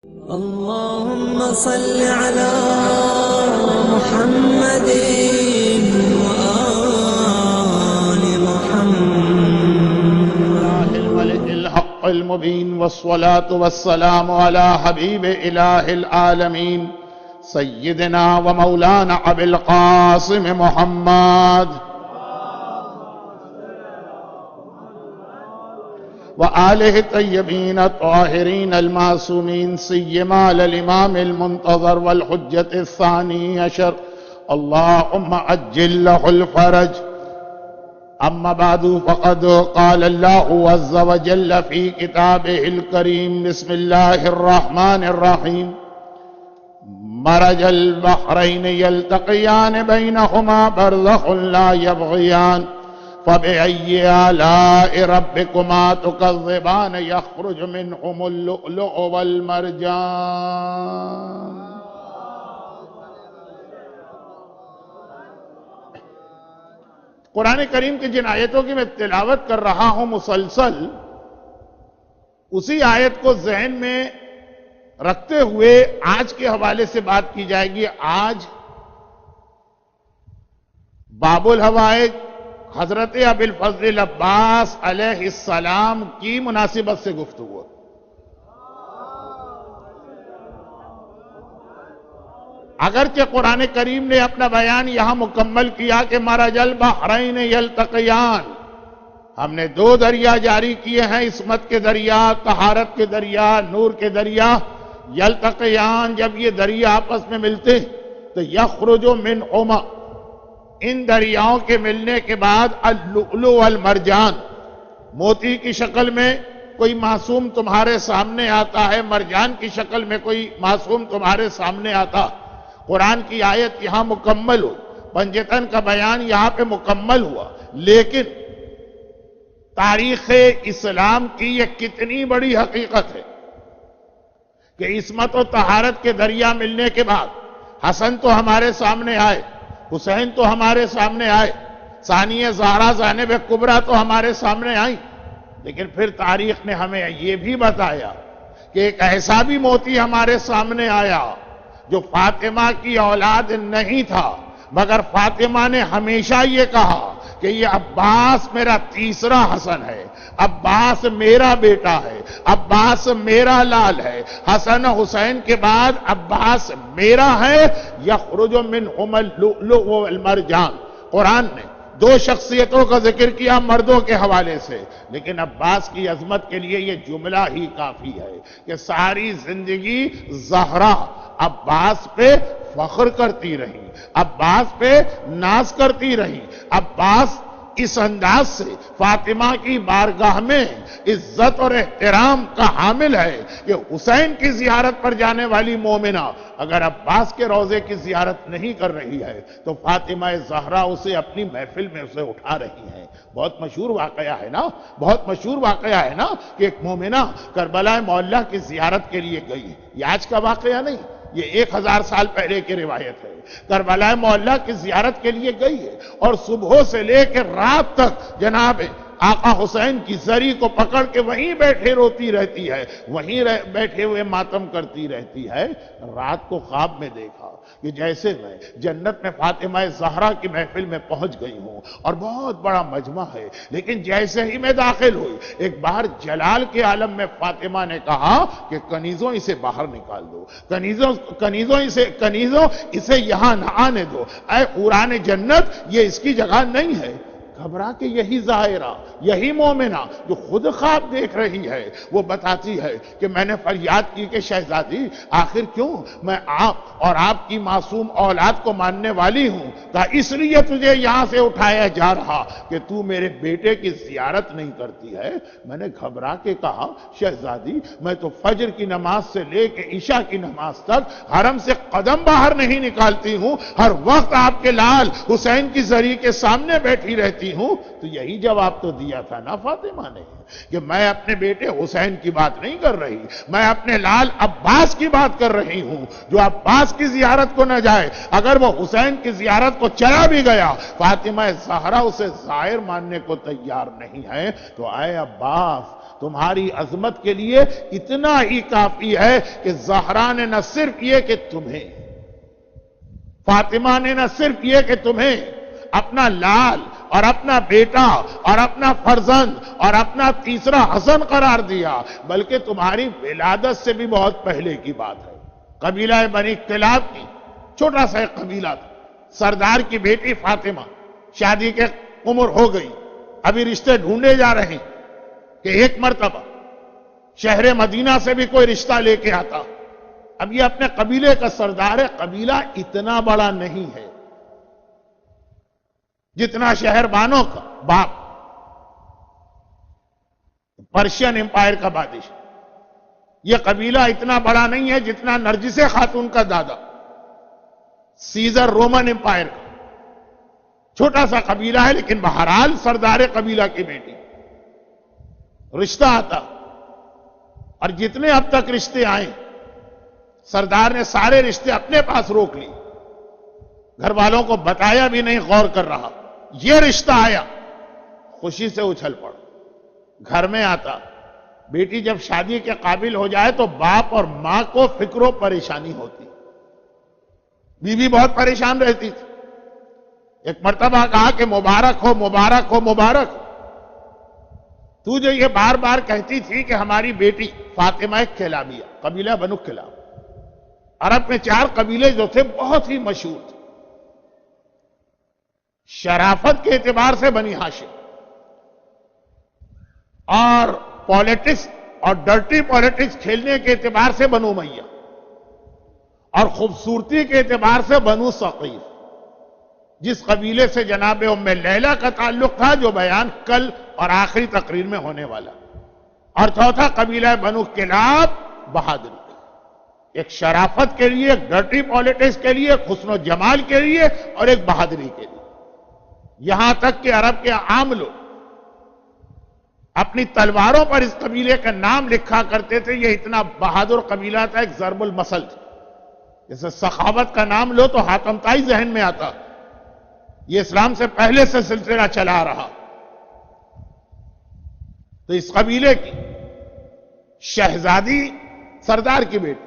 اللهم صل على محمد وآل محمد الملك الحق المبين والصلاة والسلام على حبيب إله العالمين سيدنا ومولانا أبي القاسم محمد وآله الطيبين الطاهرين المعصومين سيما للإمام المنتظر والحجة الثاني عشر اللهم عجل له الفرج. أما بعد فقد قال الله عز وجل في كتابه الكريم بسم الله الرحمن الرحيم مرج البحرين يلتقيان بينهما برزخ لا يبغيان فبأي آلاء ربكما تكذبان يخرج منهم اللؤلؤ والمرجان. قرآن کریم کی جن آیتوں کی میں تلاوت کر رہا ہوں مسلسل، اسی آیت کو ذہن میں رکھتے ہوئے آج کے حوالے سے بات کی جائے گی. آج باب الحوائج حضرت ابی الفضل عباس علیہ السلام کی مناسبت سے گفتگو. اگرچہ قرآن کریم نے اپنا بیان یہاں مکمل کیا کہ مرج البحرین یلتقیان، ہم نے دو دریا جاری کیے ہیں، عصمت کے دریا، طہارت کے دریا، نور کے دریا. یلتقیان، جب یہ دریا آپس میں ملتے تو یخرج منہما، ان دریاؤں کے ملنے کے بعد اللؤلؤ والمرجان، موتی کی شکل میں کوئی معصوم تمہارے سامنے آتا ہے، مرجان کی شکل میں کوئی معصوم تمہارے سامنے آتا. قرآن کی آیت یہاں مکمل ہو، پنجتن کا بیان یہاں پہ مکمل ہوا. لیکن تاریخ اسلام کی یہ کتنی بڑی حقیقت ہے کہ عصمت و طہارت کے دریا ملنے کے بعد حسن تو ہمارے سامنے آئے، حسین تو ہمارے سامنے آئے، ثانیہ زہرا زینب کبریٰ تو ہمارے سامنے آئیں. لیکن پھر تاریخ نے ہمیں یہ بھی بتایا کہ ایک ایسا بھی موتی ہمارے سامنے آیا جو فاطمہ کی اولاد نہیں تھا، مگر فاطمہ نے ہمیشہ یہ کہا کہ یہ عباس میرا تیسرا حسن ہے، عباس میرا بیٹا ہے، عباس میرا لال ہے، حسن حسین کے بعد عباس میرا ہے. یخرج منہما اللؤلؤ والمرجان. قرآن نے دو شخصیتوں کا ذکر کیا مردوں کے حوالے سے، لیکن عباس کی عظمت کے لیے یہ جملہ ہی کافی ہے کہ ساری زندگی زہرا عباس پہ فخر کرتی رہی، عباس پہ ناز کرتی رہی. عباس اس انداز سے فاطمہ کی بارگاہ میں عزت اور احترام کا حامل ہے کہ حسین کی زیارت پر جانے والی مومنہ اگر عباس کے روضے کی زیارت نہیں کر رہی ہے تو فاطمہ زہرا اسے اپنی محفل میں اسے اٹھا رہی ہیں. بہت مشہور واقعہ ہے نا، بہت مشہور واقعہ ہے نا کہ ایک مومنہ کربلا معلیٰ کی زیارت کے لیے گئی. یہ آج کا واقعہ نہیں، یہ 1000 سال پہلے کی روایت ہے. کربلا معلیٰ کی زیارت کے لیے گئی ہے اور صبح سے لے کے رات تک جناب آقا حسین کی زری کو پکڑ کے وہیں بیٹھے روتی رہتی ہے، وہیں بیٹھے ہوئے ماتم کرتی رہتی ہے. رات کو خواب میں دیکھا کہ جیسے میں جنت میں فاطمہ زہرا کی محفل میں پہنچ گئی ہوں اور بہت بڑا مجمع ہے، لیکن جیسے ہی میں داخل ہوئی ایک باہر جلال کے عالم میں فاطمہ نے کہا کہ کنیزوں اسے باہر نکال دو، کنیزوں اسے یہاں نہ آنے دو، اے حوران جنت یہ اس کی جگہ نہیں ہے. گھبرا کے یہی ظاہرہ، یہی مومنہ جو خود خواب دیکھ رہی ہے وہ بتاتی ہے کہ میں نے فریاد کی کہ شہزادی آخر کیوں؟ میں آپ اور آپ کی معصوم اولاد کو ماننے والی ہوں، کہا اس لیے تجھے یہاں سے اٹھایا جا رہا کہ تو میرے بیٹے کی زیارت نہیں کرتی ہے. میں نے گھبرا کے کہا شہزادی میں تو فجر کی نماز سے لے کے عشاء کی نماز تک حرم سے قدم باہر نہیں نکالتی ہوں، ہر وقت آپ کے لال حسین کی زری کے سامنے بیٹھی رہتی ہوں. تو یہی جواب تو دیا تھا نا فاطمہ نے کہ میں اپنے بیٹے حسین کی بات نہیں کر رہی، میں اپنے لال عباس کی بات کر رہی ہوں جو عباس کی زیارت کو نہ جائے. اگر وہ حسین کی زیارت کو چلا بھی گیا فاطمہ زہرا اسے ظاہر ماننے کو تیار نہیں ہے. تو اے عباس تمہاری عظمت کے لیے اتنا ہی کافی ہے کہ زہرا نے نہ صرف یہ کہ تمہیں، فاطمہ نے نہ صرف یہ کہ تمہیں اپنا لال اور اپنا بیٹا اور اپنا فرزند اور اپنا تیسرا حسن قرار دیا، بلکہ تمہاری ولادت سے بھی بہت پہلے کی بات ہے۔ قبیلہ بنی کلاب کی چھوٹا سا ایک قبیلہ تھا، سردار کی بیٹی فاطمہ شادی کے عمر ہو گئی، ابھی رشتے ڈھونڈے جا رہے ہیں کہ ایک مرتبہ شہر مدینہ سے بھی کوئی رشتہ لے کے آتا۔ اب یہ اپنے قبیلے کا سردار ہے، قبیلہ اتنا بڑا نہیں ہے جتنا شہر بانوں کا باپ، پرشین امپائر کا بادشاہ۔ یہ قبیلہ اتنا بڑا نہیں ہے جتنا نرجس خاتون کا دادا، سیزر رومن امپائر کا۔ چھوٹا سا قبیلہ ہے لیکن بہرحال سردار قبیلہ کی بیٹی، رشتہ آتا، اور جتنے اب تک رشتے آئے سردار نے سارے رشتے اپنے پاس روک لی، گھر والوں کو بتایا بھی نہیں، غور کر رہا۔ یہ رشتہ آیا، خوشی سے اچھل پڑا، گھر میں آتا۔ بیٹی جب شادی کے قابل ہو جائے تو باپ اور ماں کو فکر و پریشانی ہوتی، بیوی بہت پریشان رہتی تھی۔ ایک مرتبہ کہا کہ مبارک ہو مبارک ہو مبارک ہو، تو جو یہ بار بار کہتی تھی کہ ہماری بیٹی فاطمہ کلابیہ، قبیلہ بنو کلاب، عرب میں 4 قبیلے جو تھے بہت ہی مشہور تھے شرافت کے اعتبار سے، بنی ہاشم، اور پالیٹکس اور ڈرٹی پالیٹکس کھیلنے کے اعتبار سے بنو امیہ، اور خوبصورتی کے اعتبار سے بنو ثقیف، جس قبیلے سے جناب ام لیلہ کا تعلق تھا، جو بیان کل اور آخری تقریر میں ہونے والا، اور چوتھا قبیلہ بنو کلاب، بہادری، ایک شرافت کے لیے، ایک ڈرٹی پالیٹکس کے لیے، ایک حسن و جمال کے لیے، اور ایک بہادری کے لیے۔ یہاں تک کہ عرب کے عام لوگ اپنی تلواروں پر اس قبیلے کا نام لکھا کرتے تھے، یہ اتنا بہادر قبیلہ تھا، ایک ضرب المثل تھا۔ جیسے سخاوت کا نام لو تو حاتم طائی ذہن میں آتا، یہ اسلام سے پہلے سے سلسلہ چلا آ رہا۔ تو اس قبیلے کی شہزادی سردار کی بیٹی،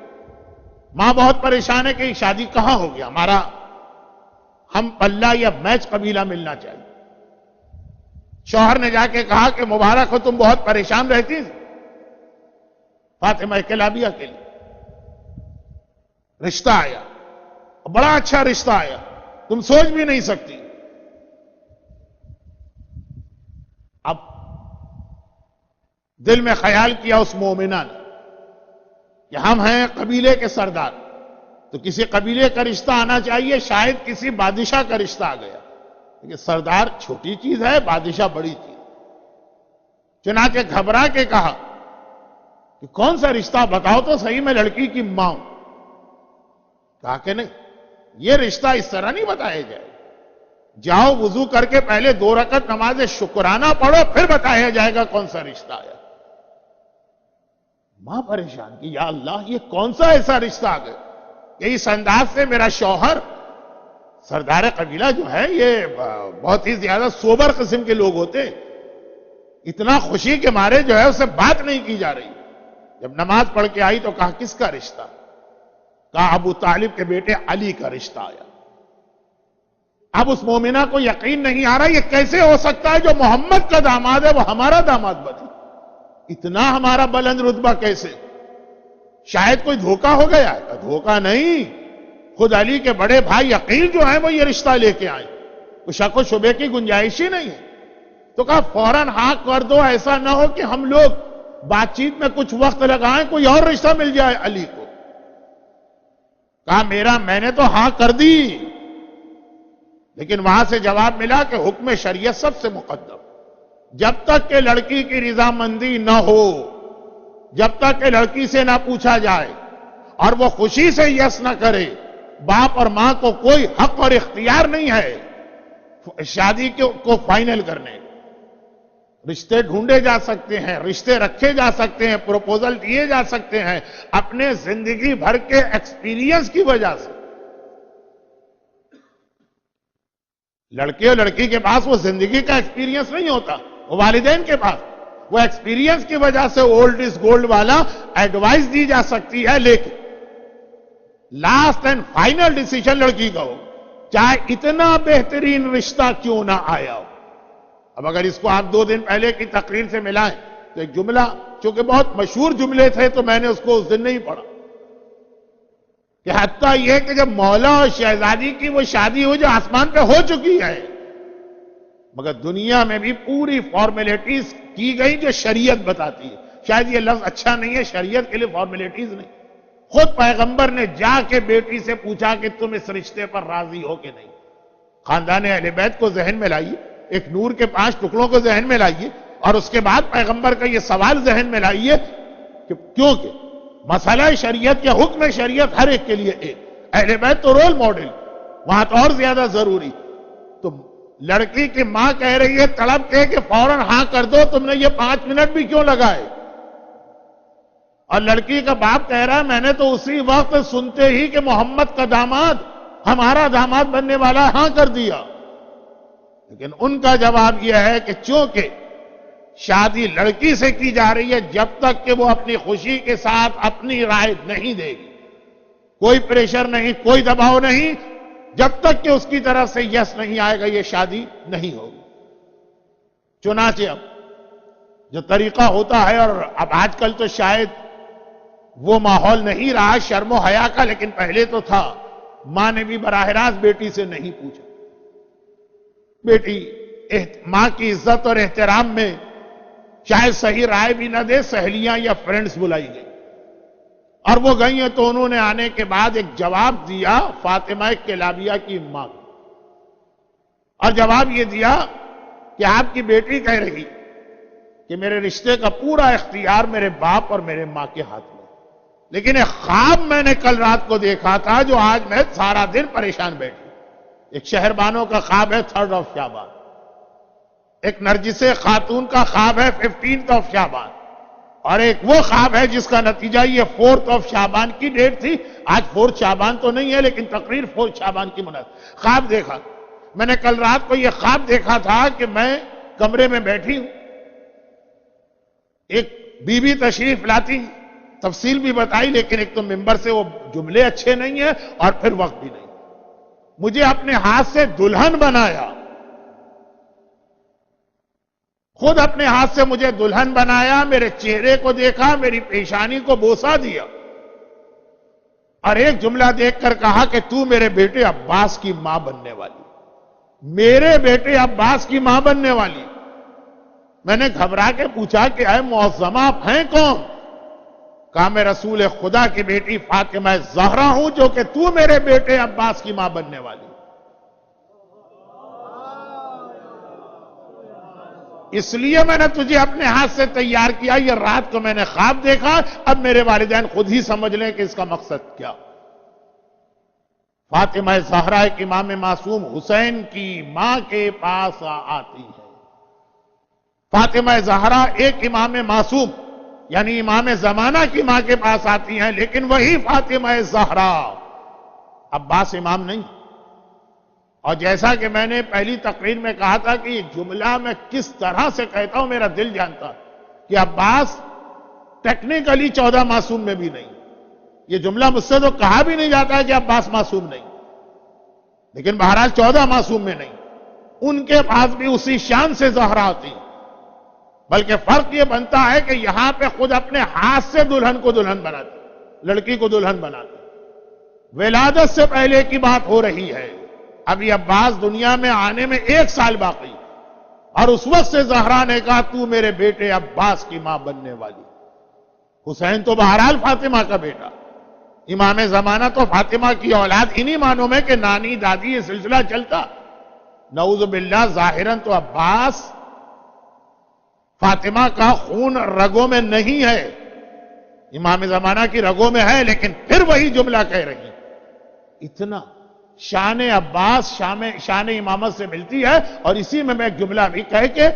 ماں بہت پریشان ہے کہ یہ شادی کہاں ہو گیا، ہمارا ہم پلہ یا میچ قبیلہ ملنا چاہیے۔ شوہر نے جا کے کہا کہ مبارک ہو، تم بہت پریشان رہتی فاطمہ کلابیہ کے لیے رشتہ آیا، بڑا اچھا رشتہ آیا، تم سوچ بھی نہیں سکتی۔ اب دل میں خیال کیا اس مومنہ نے کہ ہم ہیں قبیلے کے سردار، تو کسی قبیلے کا رشتہ آنا چاہیے، شاید کسی بادشاہ کا رشتہ آ گیا، لیکن سردار چھوٹی چیز ہے، بادشاہ بڑی چیز۔ چنانچہ گھبرا کے کہا کہ کون سا رشتہ بتاؤ تو صحیح، میں لڑکی کی ماں ہوں۔ کہا کہ نہیں، یہ رشتہ اس طرح نہیں بتایا جائے، جاؤ وضو کر کے پہلے 2 رکعت نماز شکرانہ پڑھو، پھر بتایا جائے گا کون سا رشتہ آیا۔ ماں پریشان کی، یا اللہ یہ کون سا ایسا رشتہ آ گیا کہ اس انداز سے میرا شوہر، سردار قبیلہ جو ہے یہ بہت ہی زیادہ سوبر قسم کے لوگ ہوتے، اتنا خوشی کے مارے جو ہے اسے بات نہیں کی جا رہی۔ جب نماز پڑھ کے آئی تو کہا کس کا رشتہ؟ کہا ابو طالب کے بیٹے علی کا رشتہ آیا۔ اب اس مومنہ کو یقین نہیں آ رہا یہ کیسے ہو سکتا ہے، جو محمد کا داماد ہے وہ ہمارا داماد بنے، اتنا ہمارا بلند رتبہ کیسے؟ شاید کوئی دھوکہ ہو گیا ہے۔ دھوکہ نہیں، خود علی کے بڑے بھائی عقیل جو ہیں وہ یہ رشتہ لے کے آئے، کوئی شک و شبے کی گنجائش ہی نہیں ہے۔ تو کہا فوراً ہاں کر دو، ایسا نہ ہو کہ ہم لوگ بات چیت میں کچھ وقت لگائیں، کوئی اور رشتہ مل جائے علی کو۔ کہا میں نے تو ہاں کر دی، لیکن وہاں سے جواب ملا کہ حکم شریعت سب سے مقدم، جب تک کہ لڑکی کی رضامندی نہ ہو، جب تک کہ لڑکی سے نہ پوچھا جائے اور وہ خوشی سے یس نہ کرے، باپ اور ماں کو کوئی حق اور اختیار نہیں ہے شادی کو فائنل کرنے۔ رشتے ڈھونڈے جا سکتے ہیں، رشتے رکھے جا سکتے ہیں، پروپوزل دیے جا سکتے ہیں اپنے زندگی بھر کے ایکسپیرینس کی وجہ سے۔ لڑکے اور لڑکی کے پاس وہ زندگی کا ایکسپیرینس نہیں ہوتا، وہ والدین کے پاس، وہ ایکسپیرینس کی وجہ سے اولڈ از گولڈ والا ایڈوائز دی جا سکتی ہے، لیکن لاسٹ اینڈ فائنل ڈیسیجن لڑکی کا ہو، چاہے اتنا بہترین رشتہ کیوں نہ آیا ہو۔ اب اگر اس کو آپ 2 دن پہلے کی تقریر سے ملائیں تو ایک جملہ، چونکہ بہت مشہور جملے تھے تو میں نے اس کو اس دن نہیں پڑھا، کہ حتیٰ یہ کہ جب مولا اور شہزادی کی وہ شادی ہو جو آسمان پہ ہو چکی ہے، مگر دنیا میں بھی پوری فارمیلٹیز کی گئی جو شریعت بتاتی ہے۔ شاید یہ لفظ اچھا نہیں ہے، شریعت کے لیے فارمیلٹیز نہیں، خود پیغمبر نے جا کے بیٹی سے پوچھا کہ تم اس رشتے پر راضی ہو کہ نہیں۔ خاندان اہل بیت کو ذہن میں لائیے، ایک نور کے 5 ٹکڑوں کو ذہن میں لائیے، اور اس کے بعد پیغمبر کا یہ سوال ذہن میں لائیے کہ کیونکہ مسئلہ شریعت یا حکم شریعت ہر ایک کے لیے ایک، اہل بیت تو رول ماڈل، وہاں تو اور زیادہ ضروری۔ تو لڑکی کی ماں کہہ رہی ہے تڑپ کے کہ فوراً ہاں کر دو، تم نے یہ 5 منٹ بھی کیوں لگائے؟ اور لڑکی کا باپ کہہ رہا ہے میں نے تو اسی وقت سنتے ہی کہ محمد کا داماد ہمارا داماد بننے والا ہاں کر دیا۔ لیکن ان کا جواب یہ ہے کہ چونکہ شادی لڑکی سے کی جا رہی ہے، جب تک کہ وہ اپنی خوشی کے ساتھ اپنی رائے نہیں دے گی، کوئی پریشر نہیں، کوئی دباؤ نہیں، جب تک کہ اس کی طرف سے یس نہیں آئے گا یہ شادی نہیں ہوگی۔ چنانچہ اب جو طریقہ ہوتا ہے، اور اب آج کل تو شاید وہ ماحول نہیں رہا شرم و حیا کا، لیکن پہلے تو تھا، ماں نے بھی براہ راست بیٹی سے نہیں پوچھا۔ بیٹی ماں کی عزت اور احترام میں شاید صحیح رائے بھی نہ دے، سہیلیاں یا فرینڈز بلائی گئی، اور وہ گئی ہیں تو انہوں نے آنے کے بعد ایک جواب دیا فاطمہ کلابیہ کی ماں کو، اور جواب یہ دیا کہ آپ کی بیٹی کہہ رہی کہ میرے رشتے کا پورا اختیار میرے باپ اور میرے ماں کے ہاتھ میں، لیکن ایک خواب میں نے کل رات کو دیکھا تھا جو آج میں سارا دن پریشان بیٹھی۔ ایک شہربانوں کا خواب ہے 3 شعبان، ایک نرجس خاتون کا خواب ہے 15 شعبان، اور ایک وہ خواب ہے جس کا نتیجہ یہ 4 شعبان کی ڈیٹ تھی۔ آج 4 شعبان تو نہیں ہے لیکن تقریر 4 شعبان کی مناسب خواب دیکھا۔ میں نے کل رات کو یہ خواب دیکھا تھا کہ میں کمرے میں بیٹھی ہوں، ایک بی بی تشریف لاتی، تفصیل بھی بتائی، لیکن ایک تو ممبر سے وہ جملے اچھے نہیں ہیں اور پھر وقت بھی نہیں۔ مجھے اپنے ہاتھ سے دلہن بنایا، خود اپنے ہاتھ سے مجھے دلہن بنایا، میرے چہرے کو دیکھا، میری پیشانی کو بوسہ دیا، اور ایک جملہ دیکھ کر کہا کہ تو میرے بیٹے عباس کی ماں بننے والی، میرے بیٹے عباس کی ماں بننے والی۔ میں نے گھبرا کے پوچھا کہ اے معظمہ آپ ہیں کون؟ کہا میں رسول خدا کی بیٹی فاطمہ زہرا ہوں جو کہ تو میرے بیٹے عباس کی ماں بننے والی۔ اس لیے میں نے تجھے اپنے ہاتھ سے تیار کیا، یہ رات کو میں نے خواب دیکھا، اب میرے والدین خود ہی سمجھ لیں کہ اس کا مقصد کیا۔ فاطمہ زہرا ایک امام معصوم حسین کی ماں کے پاس آتی ہے۔ فاطمہ زہرا ایک امام معصوم یعنی امام زمانہ کی ماں کے پاس آتی ہیں، لیکن وہی فاطمہ زہرا، عباس امام نہیں۔ اور جیسا کہ میں نے پہلی تقریر میں کہا تھا کہ یہ جملہ میں کس طرح سے کہتا ہوں میرا دل جانتا کہ عباس ٹیکنیکلی 14 معصوم میں بھی نہیں، یہ جملہ مجھ سے تو کہا بھی نہیں جاتا ہے کہ عباس معصوم نہیں، لیکن بہرحال 14 معصوم میں نہیں، ان کے پاس بھی اسی شان سے زہرا آتی، بلکہ فرق یہ بنتا ہے کہ یہاں پہ خود اپنے ہاتھ سے دلہن کو دلہن بناتی، لڑکی کو دلہن بناتی۔ ولادت سے پہلے کی بات ہو رہی ہے، ابھی عباس دنیا میں آنے میں 1 سال باقی، اور اس وقت سے زہرا نے کہا تو میرے بیٹے عباس کی ماں بننے والی۔ حسین تو بہرحال فاطمہ کا بیٹا، امام زمانہ تو فاطمہ کی اولاد، انہی معنوں میں کہ نانی دادی یہ سلسلہ چلتا۔ نعوذ باللہ ظاہراً تو عباس فاطمہ کا خون رگوں میں نہیں ہے، امام زمانہ کی رگوں میں ہے، لیکن پھر وہی جملہ کہہ رہی اتنا شان عباس شان امامت سے ملتی ہے۔ اور اسی میں ایک جملہ بھی کہہ کے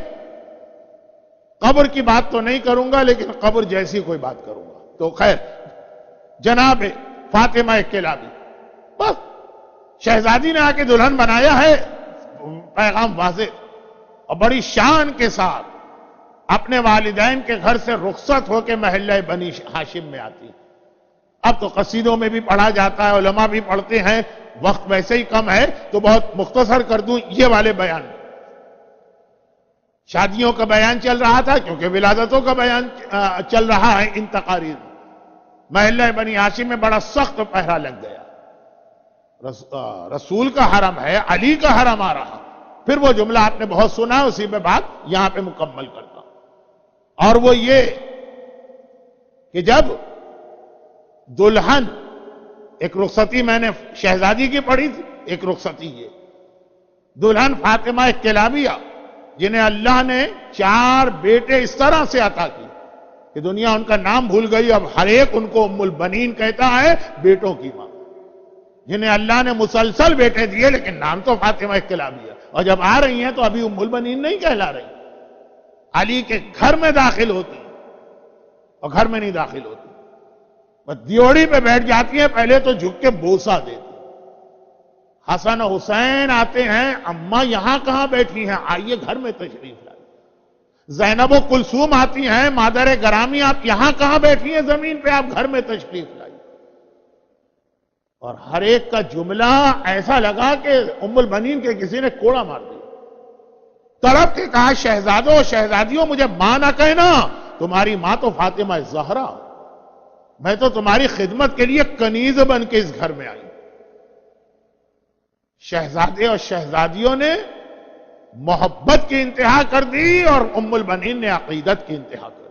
قبر کی بات تو نہیں کروں گا لیکن قبر جیسی کوئی بات کروں گا۔ تو خیر جناب فاطمہ کلابی، بس شہزادی نے آ کے دلہن بنایا ہے، پیغام واضح اور بڑی شان کے ساتھ، اپنے والدین کے گھر سے رخصت ہو کے محلہ بنی ہاشم میں آتی. اب تو قصیدوں میں بھی پڑھا جاتا ہے، علماء بھی پڑھتے ہیں، وقت ویسے ہی کم ہے تو بہت مختصر کر دوں یہ والے بیان. شادیوں کا بیان چل رہا تھا کیونکہ ولادتوں کا بیان چل رہا ہے. ان تقاریر محلہ بنی ہاشم میں بڑا سخت پہرا لگ گیا. رسول کا حرم ہے، علی کا حرم آ رہا. پھر وہ جملہ آپ نے بہت سنا ہے، اسی پہ بات یہاں پہ مکمل کرتا ہوں. اور وہ یہ کہ جب دلہن، ایک رخصتی میں نے شہزادی کی پڑھی تھی، ایک رخصتی یہ دلہن فاطمہ کلابیہ، جنہیں اللہ نے 4 بیٹے اس طرح سے عطا کی کہ دنیا ان کا نام بھول گئی. اب ہر ایک ان کو ام البنین کہتا ہے، بیٹوں کی ماں. جنہیں اللہ نے مسلسل بیٹے دیے لیکن نام تو فاطمہ کلابیہ، اور جب آ رہی ہیں تو ابھی ام البنین نہیں کہلا رہی. علی کے گھر میں داخل ہوتی اور گھر میں نہیں داخل ہوتی، بس دیوڑی پہ بیٹھ جاتی ہیں، پہلے تو جھک کے بوسہ دیتی. حسن و حسین آتے ہیں، اماں یہاں کہاں بیٹھی ہیں، آئیے گھر میں تشریف لائیے. زینب و کلثوم آتی ہیں، مادر گرامی آپ یہاں کہاں بیٹھی ہیں زمین پہ، آپ گھر میں تشریف لائیے. اور ہر ایک کا جملہ ایسا لگا کہ ام البنین کے کسی نے کوڑا مار دیا. تڑپ کے کہا، شہزادوں و شہزادیوں مجھے ماں نہ کہنا، تمہاری ماں تو فاطمہ زہرا، میں تو تمہاری خدمت کے لیے کنیز بن کے اس گھر میں آئی. شہزادے اور شہزادیوں نے محبت کی انتہا کر دی اور ام البنین نے عقیدت کی انتہا کر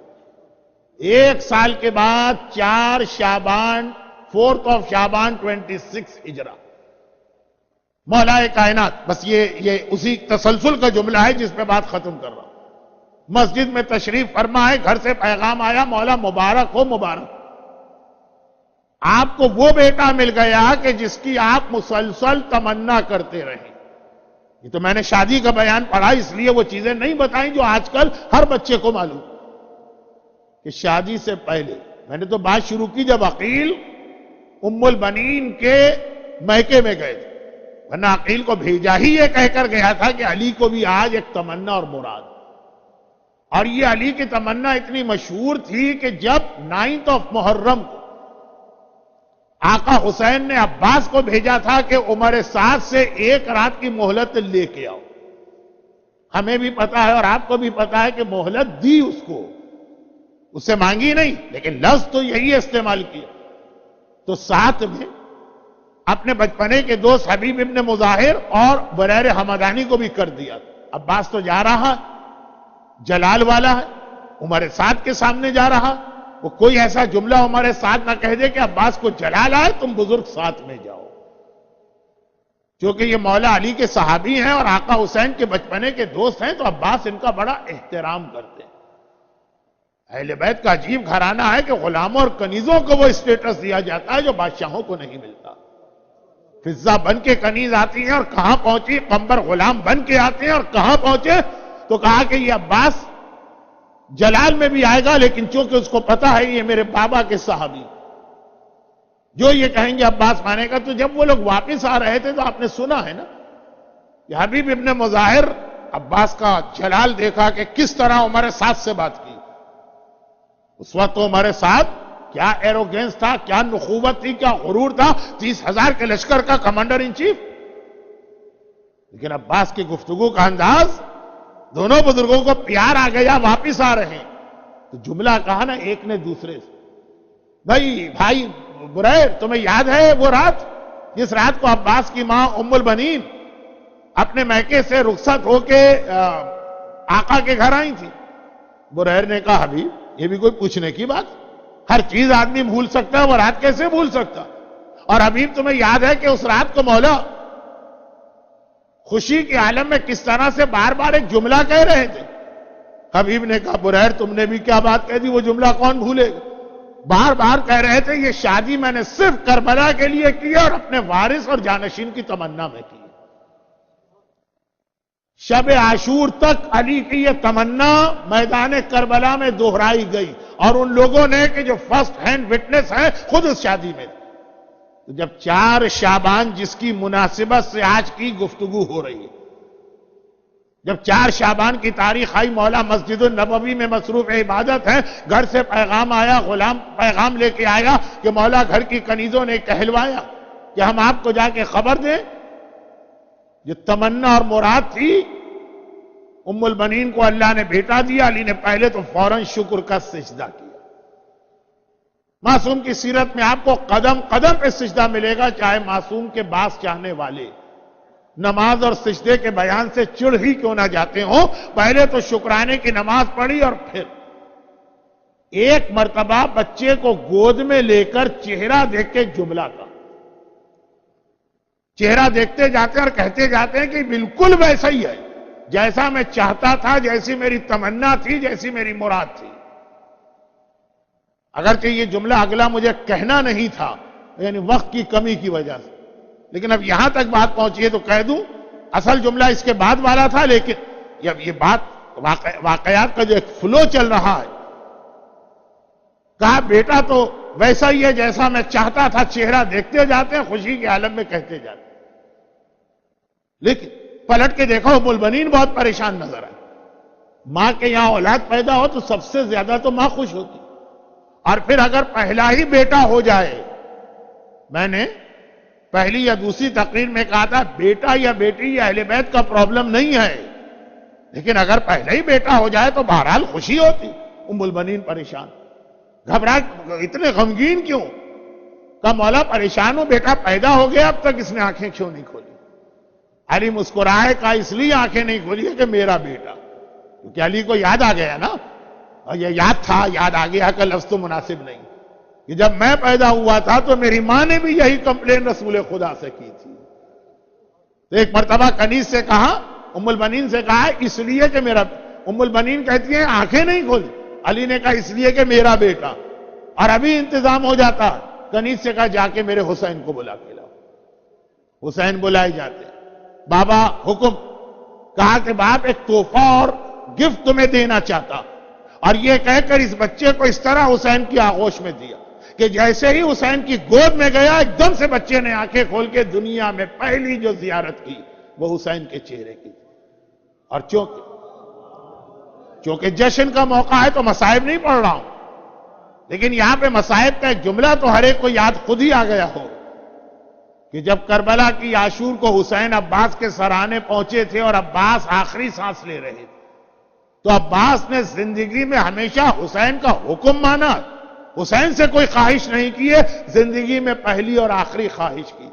دی. 1 سال کے بعد 4 شعبان 4 شعبان 26 ہجرہ مولا کائنات، بس یہ اسی تسلسل کا جملہ ہے جس پہ بات ختم کر رہا ہوں. مسجد میں تشریف فرما ہے، گھر سے پیغام آیا، مولا مبارک ہو مبارک، آپ کو وہ بیٹا مل گیا کہ جس کی آپ مسلسل تمنا کرتے رہے. یہ تو میں نے شادی کا بیان پڑھا اس لیے وہ چیزیں نہیں بتائیں جو آج کل ہر بچے کو معلوم کہ شادی سے پہلے. میں نے تو بات شروع کی جب عقیل ام البنین کے میکے میں گئے تھے، ورنہ عقیل کو بھیجا ہی یہ کہہ کر گیا تھا کہ علی کو بھی آج ایک تمنا اور مراد. اور یہ علی کی تمنا اتنی مشہور تھی کہ جب 9 محرم کو آقا حسین نے عباس کو بھیجا تھا کہ عمر سعد سے 1 رات کی مہلت لے کے آؤ. ہمیں بھی پتا ہے اور آپ کو بھی پتا ہے کہ مہلت دی اس کو، اس سے مانگی نہیں، لیکن لفظ تو یہی استعمال کیا. تو ساتھ میں اپنے بچپنے کے دوست حبیب ابن مظاہر اور بریر حمدانی کو بھی کر دیا. عباس تو جا رہا، جلال والا ہے، عمر سعد کے سامنے جا رہا، وہ کوئی ایسا جملہ عمر سعد نہ کہہ دے کہ عباس کو جلال آئے، تم بزرگ ساتھ میں جاؤ. کیونکہ یہ مولا علی کے صحابی ہیں اور آقا حسین کے بچپنے کے دوست ہیں، تو عباس ان کا بڑا احترام کرتے ہیں. اہل بیت کا عجیب گھرانہ ہے کہ غلاموں اور کنیزوں کو وہ اسٹیٹس دیا جاتا ہے جو بادشاہوں کو نہیں ملتا. فضہ بن کے کنیز آتی ہیں اور کہاں پہنچی، قمبر غلام بن کے آتے ہیں اور کہاں پہنچے، تو کہا کہ یہ عباس جلال میں بھی آئے گا، لیکن چونکہ اس کو پتا ہے یہ میرے بابا کے صحابی، جو یہ کہیں گے عباس مانے گا. تو جب وہ لوگ واپس آ رہے تھے تو آپ نے سنا ہے نا کہ حبیب ابن مظاہر عباس کا جلال دیکھا کہ کس طرح عمر سعد سے بات کی. اس وقت تو عمر سعد کیا ایروگینس تھا، کیا نخوت تھی، کیا غرور تھا، 30,000 کے لشکر کا کمانڈر ان چیف. لیکن عباس کی گفتگو کا انداز، دونوں بزرگوں کو پیار آ گیا، واپس آ رہے ہیں. تو جملہ کہا نا ایک نے دوسرے سے، بھائی بریر تمہیں یاد ہے وہ رات جس رات کو عباس کی ماں ام البنین اپنے میکے سے رخصت ہو کے آقا کے گھر آئی تھی؟ بریر نے کہا حبیب یہ بھی کوئی پوچھنے کی بات، ہر چیز آدمی بھول سکتا ہے، وہ رات کیسے بھول سکتا؟ اور حبیب تمہیں یاد ہے کہ اس رات کو مولا خوشی کے عالم میں کس طرح سے بار بار ایک جملہ کہہ رہے تھے؟ حبیب نے کہا بریر تم نے بھی کیا بات کہہ دی، وہ جملہ کون بھولے گا؟ بار بار کہہ رہے تھے یہ شادی میں نے صرف کربلا کے لیے کی اور اپنے وارث اور جانشین کی تمنا میں کی. شب عاشور تک علی کی یہ تمنا میدان کربلا میں دہرائی گئی، اور ان لوگوں نے کہ جو فرسٹ ہینڈ وٹنس ہیں خود اس شادی میں. تو جب 4 شعبان جس کی مناسبت سے آج کی گفتگو ہو رہی ہے، جب 4 شعبان کی تاریخ آئی، مولا مسجد النبوی میں مصروف عبادت ہے، گھر سے پیغام آیا، غلام پیغام لے کے آیا کہ مولا گھر کی کنیزوں نے کہلوایا کہ ہم آپ کو جا کے خبر دیں. یہ تمنا اور مراد تھی. ام البنین کو اللہ نے بیٹا دیا. علی نے پہلے تو فوراً شکر کا سجدہ کیا. معصوم کی سیرت میں آپ کو قدم قدم پہ سجدہ ملے گا، چاہے معصوم کے باس چاہنے والے نماز اور سجدے کے بیان سے چڑ ہی کیوں نہ جاتے ہوں، پہلے تو شکرانے کی نماز پڑھی اور پھر ایک مرتبہ بچے کو گود میں لے کر چہرہ دیکھ کے جملہ کا چہرہ دیکھتے جاتے اور کہتے جاتے ہیں کہ بالکل ویسا ہی ہے جیسا میں چاہتا تھا، جیسی میری تمنا تھی، جیسی میری مراد تھی. اگرچہ یہ جملہ اگلا مجھے کہنا نہیں تھا، یعنی وقت کی کمی کی وجہ سے، لیکن اب یہاں تک بات پہنچی ہے تو کہہ دوں. اصل جملہ اس کے بعد والا تھا، لیکن اب یہ بات واقعات کا جو ایک فلو چل رہا ہے، کہا بیٹا تو ویسا ہی ہے جیسا میں چاہتا تھا. چہرہ دیکھتے جاتے ہیں، خوشی کے عالم میں کہتے جاتے ہیں. لیکن پلٹ کے دیکھو ام البنین بہت پریشان نظر آئی. ماں کے یہاں اولاد پیدا ہو تو سب سے زیادہ تو ماں خوش ہوتی، اور پھر اگر پہلا ہی بیٹا ہو جائے. میں نے پہلی یا دوسری تقریر میں کہا تھا بیٹا یا بیٹی یا اہل بیت کا پرابلم نہیں ہے، لیکن اگر پہلا ہی بیٹا ہو جائے تو بہرحال خوشی ہوتی. ام البنین پریشان، گھبرا، اتنے غمگین کیوں؟ کہ مولا پریشان ہوں، بیٹا پیدا ہو گیا، اب تک اس نے آنکھیں کیوں نہیں کھولی؟ علی مسکرائے، کہا اس لیے آنکھیں نہیں کھولی ہے کہ میرا بیٹا. کیونکہ علی کو یاد آ گیا نا، اور یہ یاد تھا، یاد آ گیا کا لفظ تو مناسب نہیں، کہ جب میں پیدا ہوا تھا تو میری ماں نے بھی یہی کمپلین رسول خدا سے کی تھی. تو ایک مرتبہ کنیز سے کہا، ام البنین سے کہا اس لیے کہ میرا. ام البنین کہتی ہیں آنکھیں نہیں کھولی. علی نے کہا اس لیے کہ میرا بیٹا. اور ابھی انتظام ہو جاتا. کنیز سے کہا جا کے میرے حسین کو بلا کے لاؤ. حسین بلائے جاتے. بابا حکم. کہا کہ باپ ایک تحفہ اور گفٹ تمہیں دینا چاہتا، اور یہ کہہ کر اس بچے کو اس طرح حسین کی آغوش میں دیا کہ جیسے ہی حسین کی گود میں گیا، ایک دم سے بچے نے آنکھیں کھول کے دنیا میں پہلی جو زیارت کی وہ حسین کے چہرے کی. اور چونکہ جشن کا موقع ہے تو مصائب نہیں پڑھ رہا ہوں، لیکن یہاں پہ مصائب کا ایک جملہ تو ہر ایک کو یاد خود ہی آ گیا ہو کہ جب کربلا کی عاشور کو حسین عباس کے سرانے پہنچے تھے اور عباس آخری سانس لے رہے تھے، تو عباس نے زندگی میں ہمیشہ حسین کا حکم مانا، حسین سے کوئی خواہش نہیں کی ہے، زندگی میں پہلی اور آخری خواہش کی.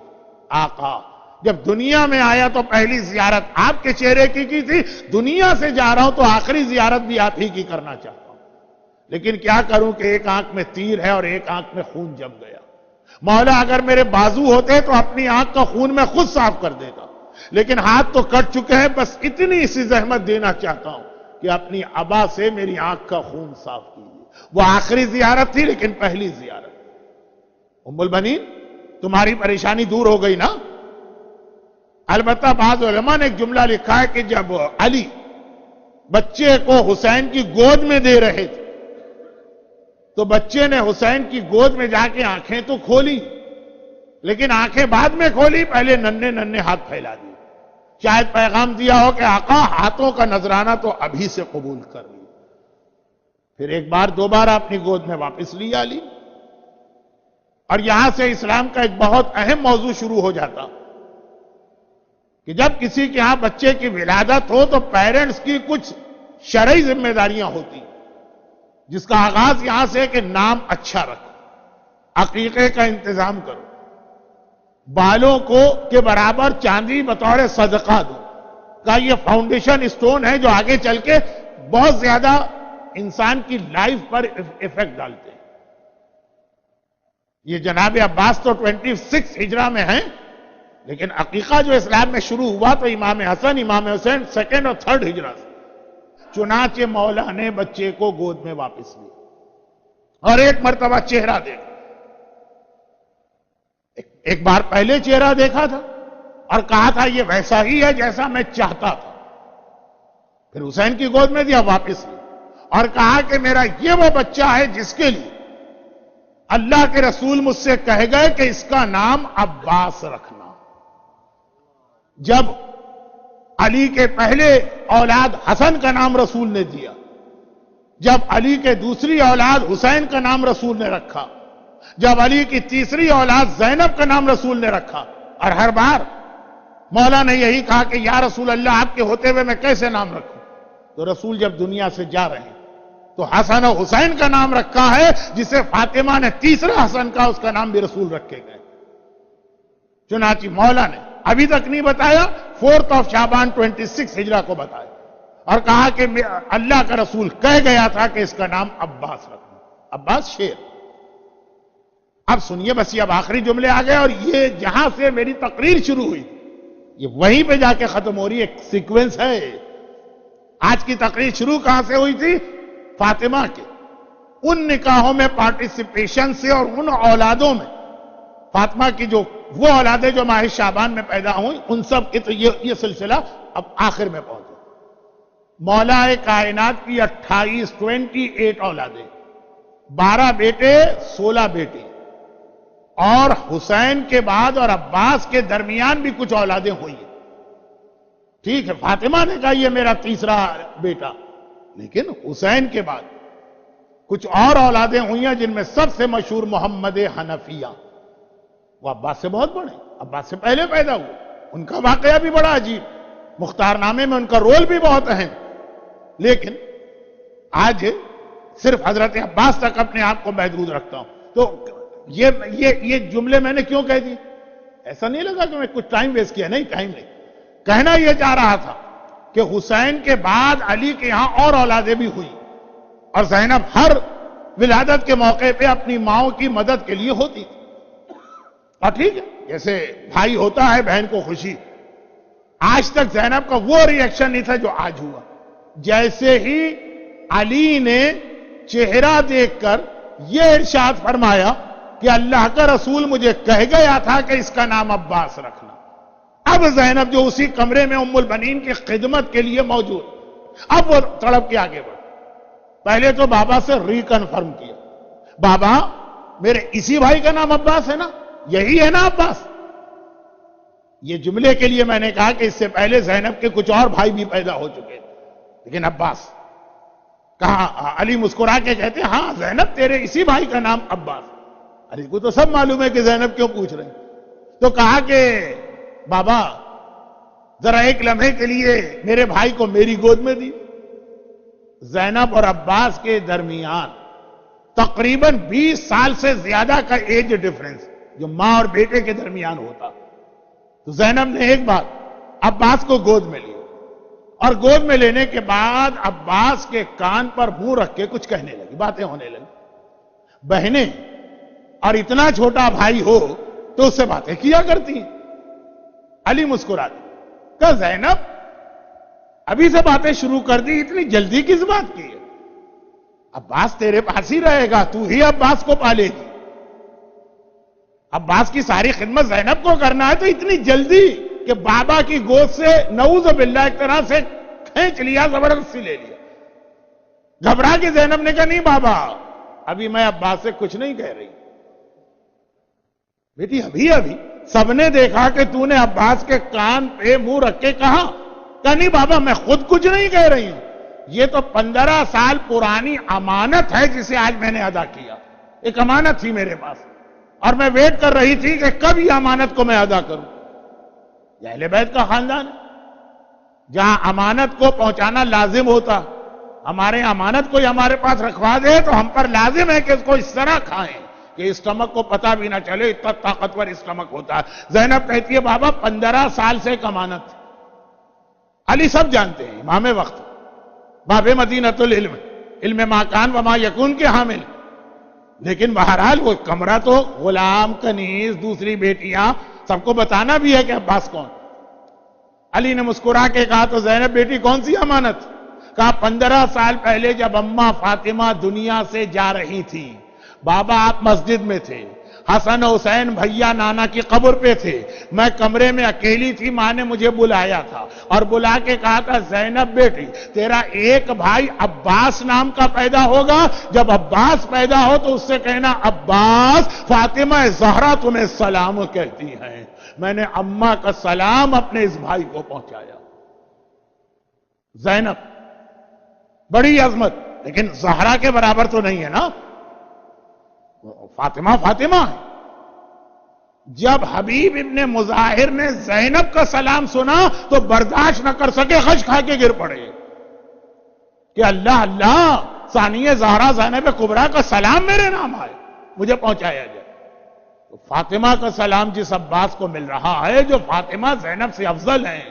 آقا جب دنیا میں آیا تو پہلی زیارت آپ کے چہرے کی تھی، دنیا سے جا رہا ہوں تو آخری زیارت بھی آپ ہی کی کرنا چاہتا ہوں. لیکن کیا کروں کہ ایک آنکھ میں تیر ہے اور ایک آنکھ میں خون جم گیا. مولا اگر میرے بازو ہوتے تو اپنی آنکھ کا خون میں خود صاف کر دیتا، لیکن ہاتھ تو کٹ چکے ہیں. بس اتنی سی زحمت دینا چاہتا ہوں کہ اپنی ابا سے میری آنکھ کا خون صاف کیجیے. وہ آخری زیارت تھی لیکن پہلی زیارت. ام البنین تمہاری پریشانی دور ہو گئی نا؟ البتہ بعض علماء نے ایک جملہ لکھا ہے کہ جب علی بچے کو حسین کی گود میں دے رہے تھے تو بچے نے حسین کی گود میں جا کے آنکھیں تو کھولی، لیکن آنکھیں بعد میں کھولی، پہلے ننھے ننھے ہاتھ پھیلا دیے. شاید پیغام دیا ہو کہ آقا ہاتھوں کا نذرانہ تو ابھی سے قبول کر لی. پھر ایک بار دوبارہ اپنی گود میں واپس لیا علی. اور یہاں سے اسلام کا ایک بہت اہم موضوع شروع ہو جاتا کہ جب کسی کے ہاں بچے کی ولادت ہو تو پیرنٹس کی کچھ شرعی ذمہ داریاں ہوتی، جس کا آغاز یہاں سے کہ نام اچھا رکھو، عقیقے کا انتظام کرو، بالوں کو کے برابر چاندی بطور صدقہ دو. کا یہ فاؤنڈیشن اسٹون ہے جو آگے چل کے بہت زیادہ انسان کی لائف پر ایفیکٹ ڈالتے ہیں. یہ جناب عباس تو 26 ہجرہ میں ہیں، لیکن عقیقہ جو اسلام میں شروع ہوا تو امام حسن امام حسین 2nd اور 3rd ہجرہ سے. چنانچہ مولا نے بچے کو گود میں واپس لیا اور ایک مرتبہ چہرہ دیکھا. ایک بار پہلے چہرہ دیکھا تھا اور کہا تھا یہ ویسا ہی ہے جیسا میں چاہتا تھا. پھر حسین کی گود میں دیا، واپس لیا اور کہا کہ میرا یہ وہ بچہ ہے جس کے لیے اللہ کے رسول مجھ سے کہہ گئے کہ اس کا نام عباس رکھنا. جب علی کے پہلے اولاد حسن کا نام رسول نے دیا، جب علی کے دوسری اولاد حسین کا نام رسول نے رکھا، جب علی کی تیسری اولاد زینب کا نام رسول نے رکھا، اور ہر بار مولا نے یہی کہا کہ یا رسول اللہ آپ کے ہوتے ہوئے میں کیسے نام رکھوں؟ تو رسول جب دنیا سے جا رہے ہیں تو حسن و حسین کا نام رکھا ہے، جسے فاطمہ نے تیسرا حسن کا، اس کا نام بھی رسول رکھے گئے۔ چنانچہ مولا نے ابھی تک نہیں بتایا، 4 شعبان 26 ہجرہ کو بتایا اور کہا کہ اللہ کا رسول کہہ گیا تھا کہ اس کا نام عباس رکھنا، عباس شیر۔ اب سنیے، بس یہ اب آخری جملے آ گئے، اور یہ جہاں سے میری تقریر شروع ہوئی یہ وہیں پہ جا کے ختم ہو رہی ہے، ایک سیکوینس ہے۔ آج کی تقریر شروع کہاں سے ہوئی تھی؟ فاطمہ کے ان نکاحوں میں پارٹیسپیشن سے، اور ان اولادوں میں فاطمہ کی جو وہ اولادیں جو ماہ شعبان میں پیدا ہوئی، ان سب کی تو یہ سلسلہ اب آخر میں پہنچے۔ مولا کائنات کی 28 اولادیں، 12 بیٹے 16 بیٹی، اور حسین کے بعد اور عباس کے درمیان بھی کچھ اولادیں ہوئی ہیں۔ ٹھیک ہے، فاطمہ نے کہا یہ میرا تیسرا بیٹا، لیکن حسین کے بعد کچھ اور اولادیں ہوئی ہیں، جن میں سب سے مشہور محمد حنفیہ، وہ عباس سے بہت بڑے، عباس سے پہلے پیدا ہوئے۔ ان کا واقعہ بھی بڑا عجیب، مختار نامے میں ان کا رول بھی بہت اہم، لیکن آج صرف حضرت عباس تک اپنے آپ کو محدود رکھتا ہوں۔ تو یہ جملے میں نے کیوں کہہ دی؟ ایسا نہیں لگا کہ میں کچھ ٹائم ویسٹ کیا، نہیں، ٹائم نہیں، کہنا یہ چاہ رہا تھا کہ حسین کے بعد علی کے یہاں اور اولادیں بھی ہوئی، اور زینب ہر ولادت کے موقع پہ اپنی ماؤں کی مدد کے لیے ہوتی تھی۔ اور ٹھیک ہے، جیسے بھائی ہوتا ہے بہن کو خوشی، آج تک زینب کا وہ ری ایکشن نہیں تھا جو آج ہوا۔ جیسے ہی علی نے چہرہ دیکھ کر یہ ارشاد فرمایا کہ اللہ کا رسول مجھے کہہ گیا تھا کہ اس کا نام عباس رکھنا، اب زینب جو اسی کمرے میں ام البنین کی خدمت کے لیے موجود، اب وہ تڑپ کے آگے بڑھ، پہلے تو بابا سے ری کنفرم کیا، بابا میرے اسی بھائی کا نام عباس ہے نا، یہی ہے نا عباس؟ یہ جملے کے لیے میں نے کہا کہ اس سے پہلے زینب کے کچھ اور بھائی بھی پیدا ہو چکے، لیکن عباس کہا۔ علی مسکرا کے کہتے ہاں زینب تیرے اسی بھائی کا نام عباس۔ علی کو تو سب معلوم ہے کہ زینب کیوں پوچھ رہے ہیں، تو کہا کہ بابا ذرا ایک لمحے کے لیے میرے بھائی کو میری گود میں دی۔ زینب اور عباس کے درمیان تقریباً 20 سال سے زیادہ کا ایج ڈیفرنس جو ماں اور بیٹے کے درمیان ہوتا، تو زینب نے ایک بار عباس کو گود میں لیا، اور گود میں لینے کے بعد عباس کے کان پر منہ رکھ کے کچھ کہنے لگی، باتیں ہونے لگی۔ بہنیں اور اتنا چھوٹا بھائی ہو تو اس سے باتیں کیا کرتی ہیں۔ علی مسکرا دی، کہا زینب ابھی سے باتیں شروع کر دی، اتنی جلدی کس بات کی ہے؟ عباس تیرے پاس ہی رہے گا، تو ہی عباس کو پالے گی، عباس کی ساری خدمت زینب کو کرنا ہے، تو اتنی جلدی کہ بابا کی گود سے نعوذ باللہ ایک طرح سے کھینچ لیا، زبردستی لے لیا۔ گھبرا کے زینب نے کہا نہیں بابا ابھی میں عباس سے کچھ نہیں کہہ رہی، بیٹی ابھی سب نے دیکھا کہ تو نے عباس کے کان پہ منہ رکھ کے کہا نہیں بابا میں خود کچھ نہیں کہہ رہی ہوں، یہ تو 15 سال پرانی امانت ہے جسے آج میں نے ادا کیا، ایک امانت تھی میرے پاس اور میں ویٹ کر رہی تھی کہ کب یہ امانت کو میں ادا کروں۔ یہ اہل بیت کا خاندان ہے جہاں امانت کو پہنچانا لازم ہوتا، ہمارے امانت کوئی ہمارے پاس رکھوا دے تو ہم پر لازم ہے کہ اس کو اس طرح کھائیں کہ اسٹمک کو پتہ بھی نہ چلے، اتنا طاقتور اسٹمک ہوتا ہے۔ زینب کہتی ہے بابا 15 سال سے ایک امانت تھی۔ علی سب جانتے ہیں، امام وقت، باب مدینۃ العلم، علم ما کان و ما یکون کے حامل، لیکن بہرحال وہ کمرہ تو غلام، کنیز، دوسری بیٹیاں سب کو بتانا بھی ہے کہ عباس کون۔ علی نے مسکرا کے کہا تو زینب بیٹی کون سی امانت؟ کہا 15 سال پہلے جب اماں فاطمہ دنیا سے جا رہی تھی، بابا آپ مسجد میں تھے، حسن حسین بھیا نانا کی قبر پہ تھے، میں کمرے میں اکیلی تھی، ماں نے مجھے بلایا تھا اور بلا کے کہا تھا زینب بیٹی تیرا ایک بھائی عباس نام کا پیدا ہوگا، جب عباس پیدا ہو تو اس سے کہنا عباس فاطمہ زہرا تمہیں سلام کہتی ہیں۔ میں نے اماں کا سلام اپنے اس بھائی کو پہنچایا۔ زینب بڑی عظمت، لیکن زہرا کے برابر تو نہیں ہے نا، فاطمہ فاطمہ ہے۔ جب حبیب ابن مظاہر نے زینب کا سلام سنا تو برداشت نہ کر سکے، خش کھا کے گر پڑے کہ اللہ اللہ، ثانیہ زہرا زینب کبریٰ کا سلام میرے نام آئے، مجھے پہنچایا جائے۔ تو فاطمہ کا سلام جس عباس کو مل رہا ہے، جو فاطمہ زینب سے افضل ہیں،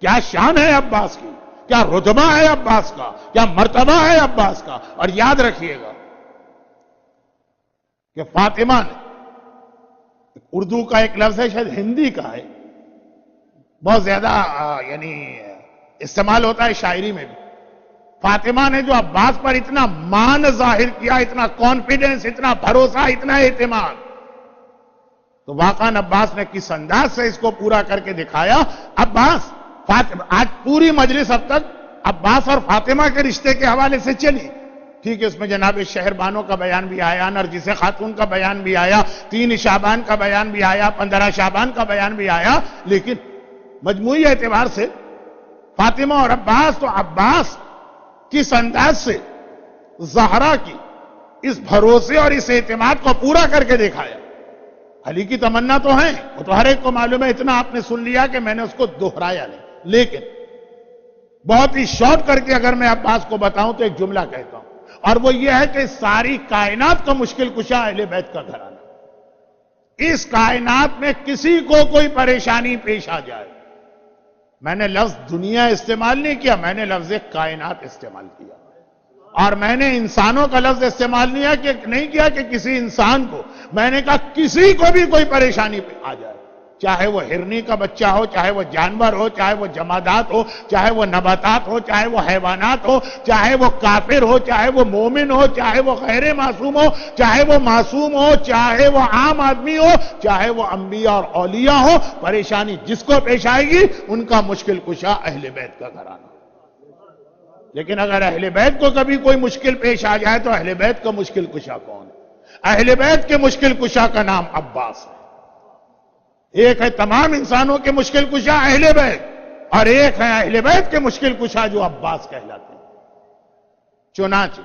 کیا شان ہے عباس کی، کیا رتبہ ہے عباس کا، کیا مرتبہ ہے عباس کا۔ اور یاد رکھیے گا کہ فاطمہ نے، اردو کا ایک لفظ ہے، شاید ہندی کا ہے، بہت زیادہ یعنی استعمال ہوتا ہے شاعری میں بھی، فاطمہ نے جو عباس پر اتنا مان ظاہر کیا، اتنا کانفیڈنس، اتنا بھروسہ، اتنا اعتماد، تو واقعاً عباس نے کس انداز سے اس کو پورا کر کے دکھایا۔ عباس فاطمہ، آج پوری مجلس اب تک عباس اور فاطمہ کے رشتے کے حوالے سے چلی، ٹھیک ہے، اس میں جناب شہربانوں کا بیان بھی آیا، نرجس خاتون کا بیان بھی آیا، 3 شعبان کا بیان بھی آیا، 15 شعبان کا بیان بھی آیا، لیکن مجموعی اعتبار سے فاطمہ اور عباس، تو عباس کس انداز سے زہرا کی اس بھروسے اور اس اعتماد کو پورا کر کے دکھایا۔ علی کی تمنا تو ہے، وہ تو ہر ایک کو معلوم ہے، اتنا آپ نے سن لیا کہ میں نے اس کو دہرایا نہیں، لیکن بہت ہی شارٹ کر کے اگر میں عباس کو بتاؤں تو ایک جملہ کہتا ہوں، اور وہ یہ ہے کہ ساری کائنات کا مشکل کشا اہل بیت کا گھرانہ۔ اس کائنات میں کسی کو کوئی پریشانی پیش آ جائے، میں نے لفظ دنیا استعمال نہیں کیا، میں نے لفظ کائنات استعمال کیا، اور میں نے انسانوں کا لفظ استعمال نہیں کیا کہ کسی انسان کو، میں نے کہا کسی کو بھی کوئی پریشانی آ جائے، چاہے وہ ہرنی کا بچہ ہو، چاہے وہ جانور ہو، چاہے وہ جمادات ہو، چاہے وہ نباتات ہو، چاہے وہ حیوانات ہو، چاہے وہ کافر ہو، چاہے وہ مومن ہو، چاہے وہ غیر معصوم ہو، چاہے وہ معصوم ہو، چاہے وہ عام آدمی ہو، چاہے وہ انبیاء اور اولیاء ہو، پریشانی جس کو پیش آئے گی ان کا مشکل کشا اہل بیت کا گھرانہ۔ لیکن اگر اہل بیت کو کبھی کوئی مشکل پیش آ جائے تو اہل بیت کا مشکل کشا کون ہے؟ اہل بیت کے مشکل کشا کا نام عباس ہے۔ ایک ہے تمام انسانوں کے مشکل کشا اہل بیت، اور ایک ہے اہل بیت کے مشکل کشا جو عباس کہلاتے ہیں۔ چنانچہ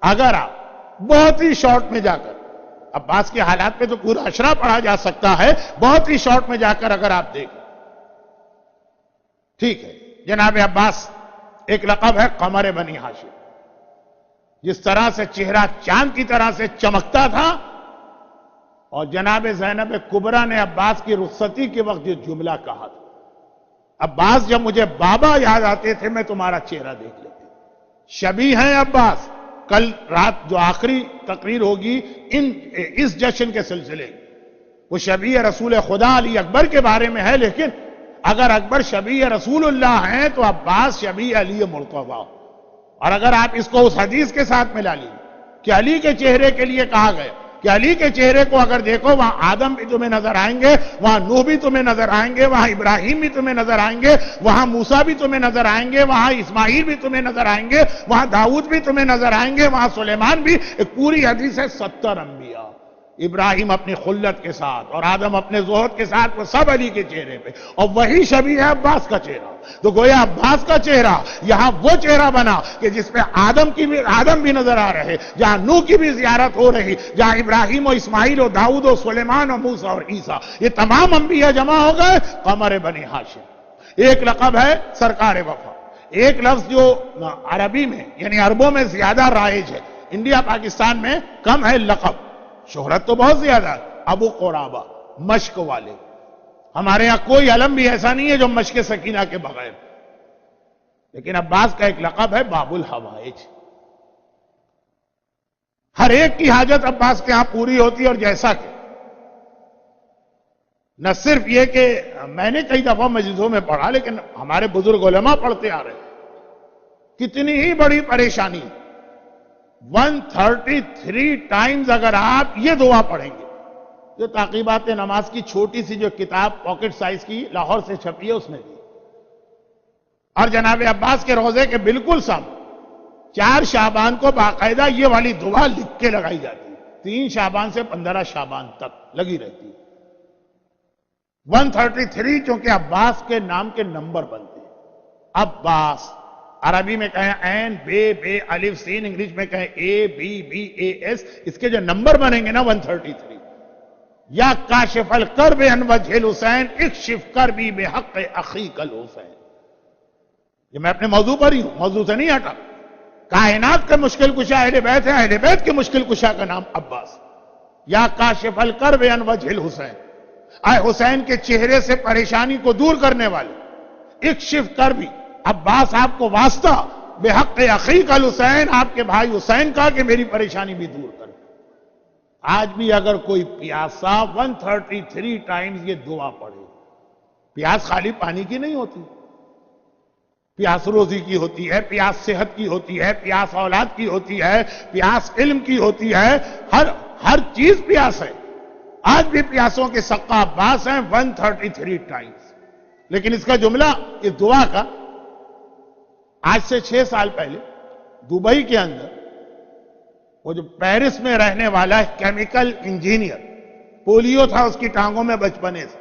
اگر آپ بہت ہی شارٹ میں جا کر، عباس کے حالات پہ تو پورا اشرا پڑھا جا سکتا ہے، بہت ہی شارٹ میں جا کر اگر آپ دیکھیں، ٹھیک ہے، جناب عباس ایک لقب ہے قمر بنی ہاشم، جس طرح سے چہرہ چاند کی طرح سے چمکتا تھا، اور جناب زینب کبریٰ نے عباس کی رخصتی کے وقت یہ جملہ کہا تھا، عباس جب مجھے بابا یاد آتے تھے میں تمہارا چہرہ دیکھ لیتے۔ شبیہ ہیں عباس، کل رات جو آخری تقریر ہوگی اس جشن کے سلسلے، وہ شبیہ رسول خدا علی اکبر کے بارے میں ہے، لیکن اگر اکبر شبیہ رسول اللہ ہیں تو عباس شبیہ علی مرتضیٰ۔ اور اگر آپ اس کو اس حدیث کے ساتھ ملا لیجیے کہ علی کے چہرے کے لیے کہا گیا کہ علی کے چہرے کو اگر دیکھو، وہاں آدم بھی تمہیں نظر آئیں گے، وہاں نوح بھی تمہیں نظر آئیں گے، وہاں ابراہیم بھی تمہیں نظر آئیں گے، وہاں موسیٰ بھی تمہیں نظر آئیں گے، وہاں اسماعیل بھی تمہیں نظر آئیں گے، وہاں داؤد بھی تمہیں نظر آئیں گے، وہاں سلیمان بھی۔ ایک پوری حدیث ہے 70 انبیاء، ابراہیم اپنی خلت کے ساتھ اور آدم اپنے زہد کے ساتھ، وہ سب علی کے چہرے پہ، اور وہی شبیہ ہے عباس کا چہرہ۔ تو گویا عباس کا چہرہ یہاں وہ چہرہ بنا کہ جس پہ آدم بھی نظر آ رہے، جہاں نوح کی بھی زیارت ہو رہی، جہاں ابراہیم و اسماعیل و داؤد و سلیمان و موسیٰ اور عیسیٰ، یہ تمام انبیاء جمع ہو گئے قمر بنی ہاشم۔ ایک لقب ہے سرکار وفا، ایک لفظ جو عربی میں یعنی عربوں میں زیادہ رائج ہے، انڈیا پاکستان میں کم ہے لقب، شہرت تو بہت زیادہ ہے، ابو قرابہ، مشک والے۔ ہمارے ہاں کوئی علم بھی ایسا نہیں ہے جو مشک سکینہ کے بغیر، لیکن عباس کا ایک لقب ہے باب الحوائج۔ ہر ایک کی حاجت عباس کے ہاں پوری ہوتی، اور جیسا کہ نہ صرف یہ کہ میں نے کئی دفعہ مجلسوں میں پڑھا، لیکن ہمارے بزرگ علماء پڑھتے آ رہے ہیں، کتنی ہی بڑی پریشانی 133 ٹائمز اگر آپ یہ دعا پڑھیں گے، جو تعقیبات نماز کی چھوٹی سی جو کتاب پاکٹ سائز کی لاہور سے چھپی ہے اس میں دی، اور جناب عباس کے روضے کے بالکل سامنے 4 شعبان کو باقاعدہ یہ والی دعا لکھ کے لگائی جاتی ہے، 3 شعبان سے 15 شعبان تک لگی رہتی ہے۔ 133 چونکہ عباس کے نام کے نمبر بنتے ہیں، عباس، عربی میں کہیں عین بے بے الف سین، انگلش میں کہیں اے بی بی اے ایس، اس کے جو نمبر بنیں گے نا 133، یا کاشف الکرب عن وجہ الحسین اکشف کربی بحق اخیک الحسین. یہ میں اپنے موضوع پر ہی ہوں، موضوع سے نہیں ہٹا. کائنات کے مشکل کشا اہل بیت ہے، اہل بیت کے مشکل کشا کا نام عباس. یا کاشف الکرب عن وجہ الحسین، اے حسین کے چہرے سے پریشانی کو دور کرنے والے، اکشف کربی، عباس آپ کو واسطہ، بحق اخیک الحسین، آپ کے بھائی حسین کا کہ میری پریشانی بھی دور کر. آج بھی اگر کوئی پیاسا 133 ٹائمز یہ دعا پڑھے، پیاس خالی پانی کی نہیں ہوتی، پیاس روزی کی ہوتی ہے، پیاس صحت کی ہوتی ہے، پیاس اولاد کی ہوتی ہے، پیاس علم کی ہوتی ہے، ہر چیز پیاس ہے. آج بھی پیاسوں کے سقا عباس ہیں 133 ٹائمز. لیکن اس کا جملہ اس دعا کا آج سے 6 سال پہلے دبئی کے اندر وہ جو پیرس میں رہنے والا کیمیکل انجینئر، پولیو تھا اس کی ٹانگوں میں بچپنے سے،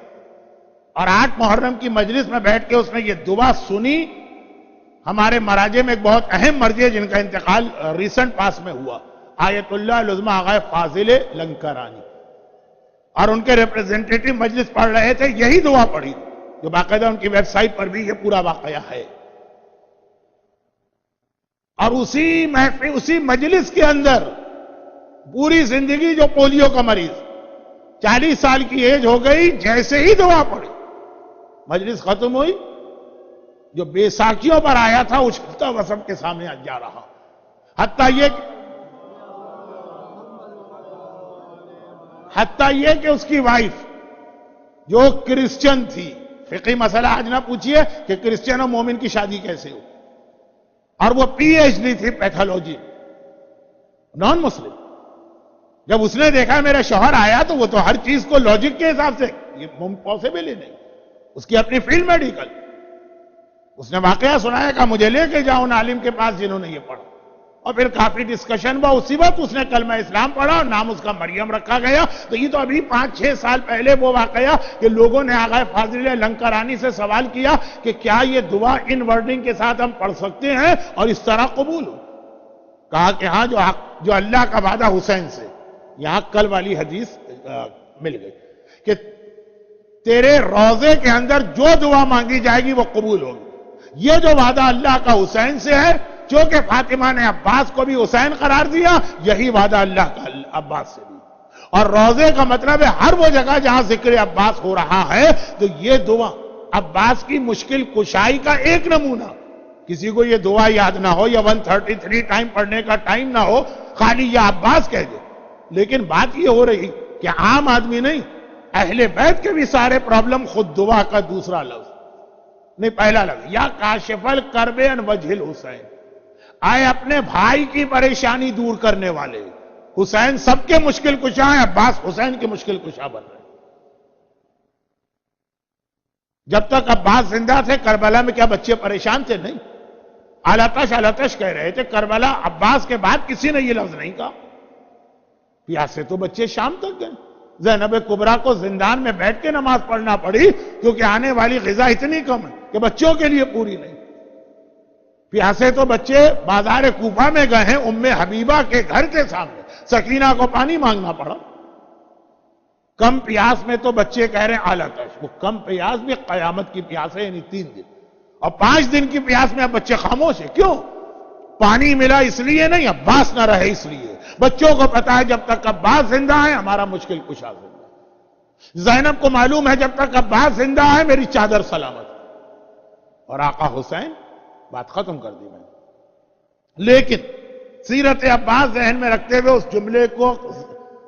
اور 8 محرم کی مجلس میں بیٹھ کے اس نے یہ دعا سنی. ہمارے مراجع میں ایک بہت اہم مرجع جن کا انتقال ریسنٹ پاس میں ہوا، آیت اللہ العظمی آغا فاضل لنکرانی، اور ان کے ریپریزنٹیٹو مجلس پڑھ رہے تھے، یہی دعا پڑھی جو باقاعدہ ان کی ویب سائٹ پر بھی یہ پورا واقعہ ہے. اور اسی مجلس کے اندر پوری زندگی جو پولیو کا مریض، 40 سال کی ایج ہو گئی، جیسے ہی دعا پڑھی مجلس ختم ہوئی، جو بیساکھیوں پر آیا تھا اچھلتا ہوا سب کے سامنے جا رہا. حتیٰ یہ کہ اس کی وائف جو کرسچن تھی، فقہی مسئلہ آج نہ پوچھئے کہ کرسچن اور مومن کی شادی کیسے ہو، اور وہ پی ایچ ڈی تھی پیتھولوجی، نان مسلم. جب اس نے دیکھا میرا شوہر آیا تو وہ تو ہر چیز کو لاجک کے حساب سے، یہ پاسبل ہی نہیں، اس کی اپنی فیلڈ میڈیکل. اس نے واقعہ سنایا کہ مجھے لے کے جاؤ ان عالم کے پاس جنہوں نے یہ پڑھا، اور پھر کافی ڈسکشن ہوا. اسی وقت اس نے کلمہ اسلام پڑھا اور نام اس کا مریم رکھا گیا. تو یہ تو ابھی 5-6 سال پہلے وہ واقعہ کہ لوگوں نے آغا فاضل لنکرانی سے سوال کیا کہ کیا یہ دعا ان ورڈنگ کے ساتھ ہم پڑھ سکتے ہیں اور اس طرح قبول ہو. کہا کہ ہاں، جو اللہ کا وعدہ حسین سے، یہاں کل والی حدیث مل گئی کہ تیرے روضے کے اندر جو دعا مانگی جائے گی وہ قبول ہوگی. یہ جو وعدہ اللہ کا حسین سے ہے، چونکہ فاطمہ نے عباس کو بھی حسین قرار دیا، یہی وعدہ اللہ کا عباس سے بھی. اور روضے کا مطلب ہے ہر وہ جگہ جہاں ذکر عباس ہو رہا ہے تو یہ دعا عباس کی مشکل کشائی کا ایک نمونہ. کسی کو یہ دعا یاد نہ ہو یا 133 ٹائم پڑھنے کا ٹائم نہ ہو، خالی یہ عباس کہہ دے. لیکن بات یہ ہو رہی کہ عام آدمی نہیں، اہل بیت کے بھی سارے پرابلم خود دعا کا دوسرا لفظ نہیں، پہلا لفظ یا کاشف الکرب عن وجہ الحسین، آئے اپنے بھائی کی پریشانی دور کرنے والے. حسین سب کے مشکل کشا ہیں، عباس حسین کے مشکل کشا بن رہے. جب تک عباس زندہ تھے کربلا میں کیا بچے پریشان تھے؟ نہیں. آلتش کہہ رہے تھے. کربلا عباس کے بعد کسی نے یہ لفظ نہیں کہا. پیاس سے تو بچے شام تک گئے. زینب کبریٰ کو زندان میں بیٹھ کے نماز پڑھنا پڑی کیونکہ آنے والی غذا اتنی کم ہے کہ بچوں کے لیے پوری نہیں. پیاسے تو بچے بازار کوفہ میں گئے ہیں، ام حبیبہ کے گھر کے سامنے سکینہ کو پانی مانگنا پڑا. کم پیاس میں تو بچے کہہ رہے ہیں آلتش. وہ کم پیاس بھی قیامت کی پیاس ہے، یعنی 3 دن، اور 5 دن کی پیاس میں اب بچے خاموش ہیں. کیوں؟ پانی ملا اس لیے نہیں، عباس نہ رہے اس لیے. بچوں کو پتا ہے جب تک عباس زندہ ہے ہمارا مشکل کشا زندہ ہے. زینب کو معلوم ہے جب تک عباس زندہ ہے میری چادر سلامت ہے. اور آقا حسین، بات ختم کر دی میں نے. لیکن سیرت عباس ذہن میں رکھتے ہوئے اس جملے کو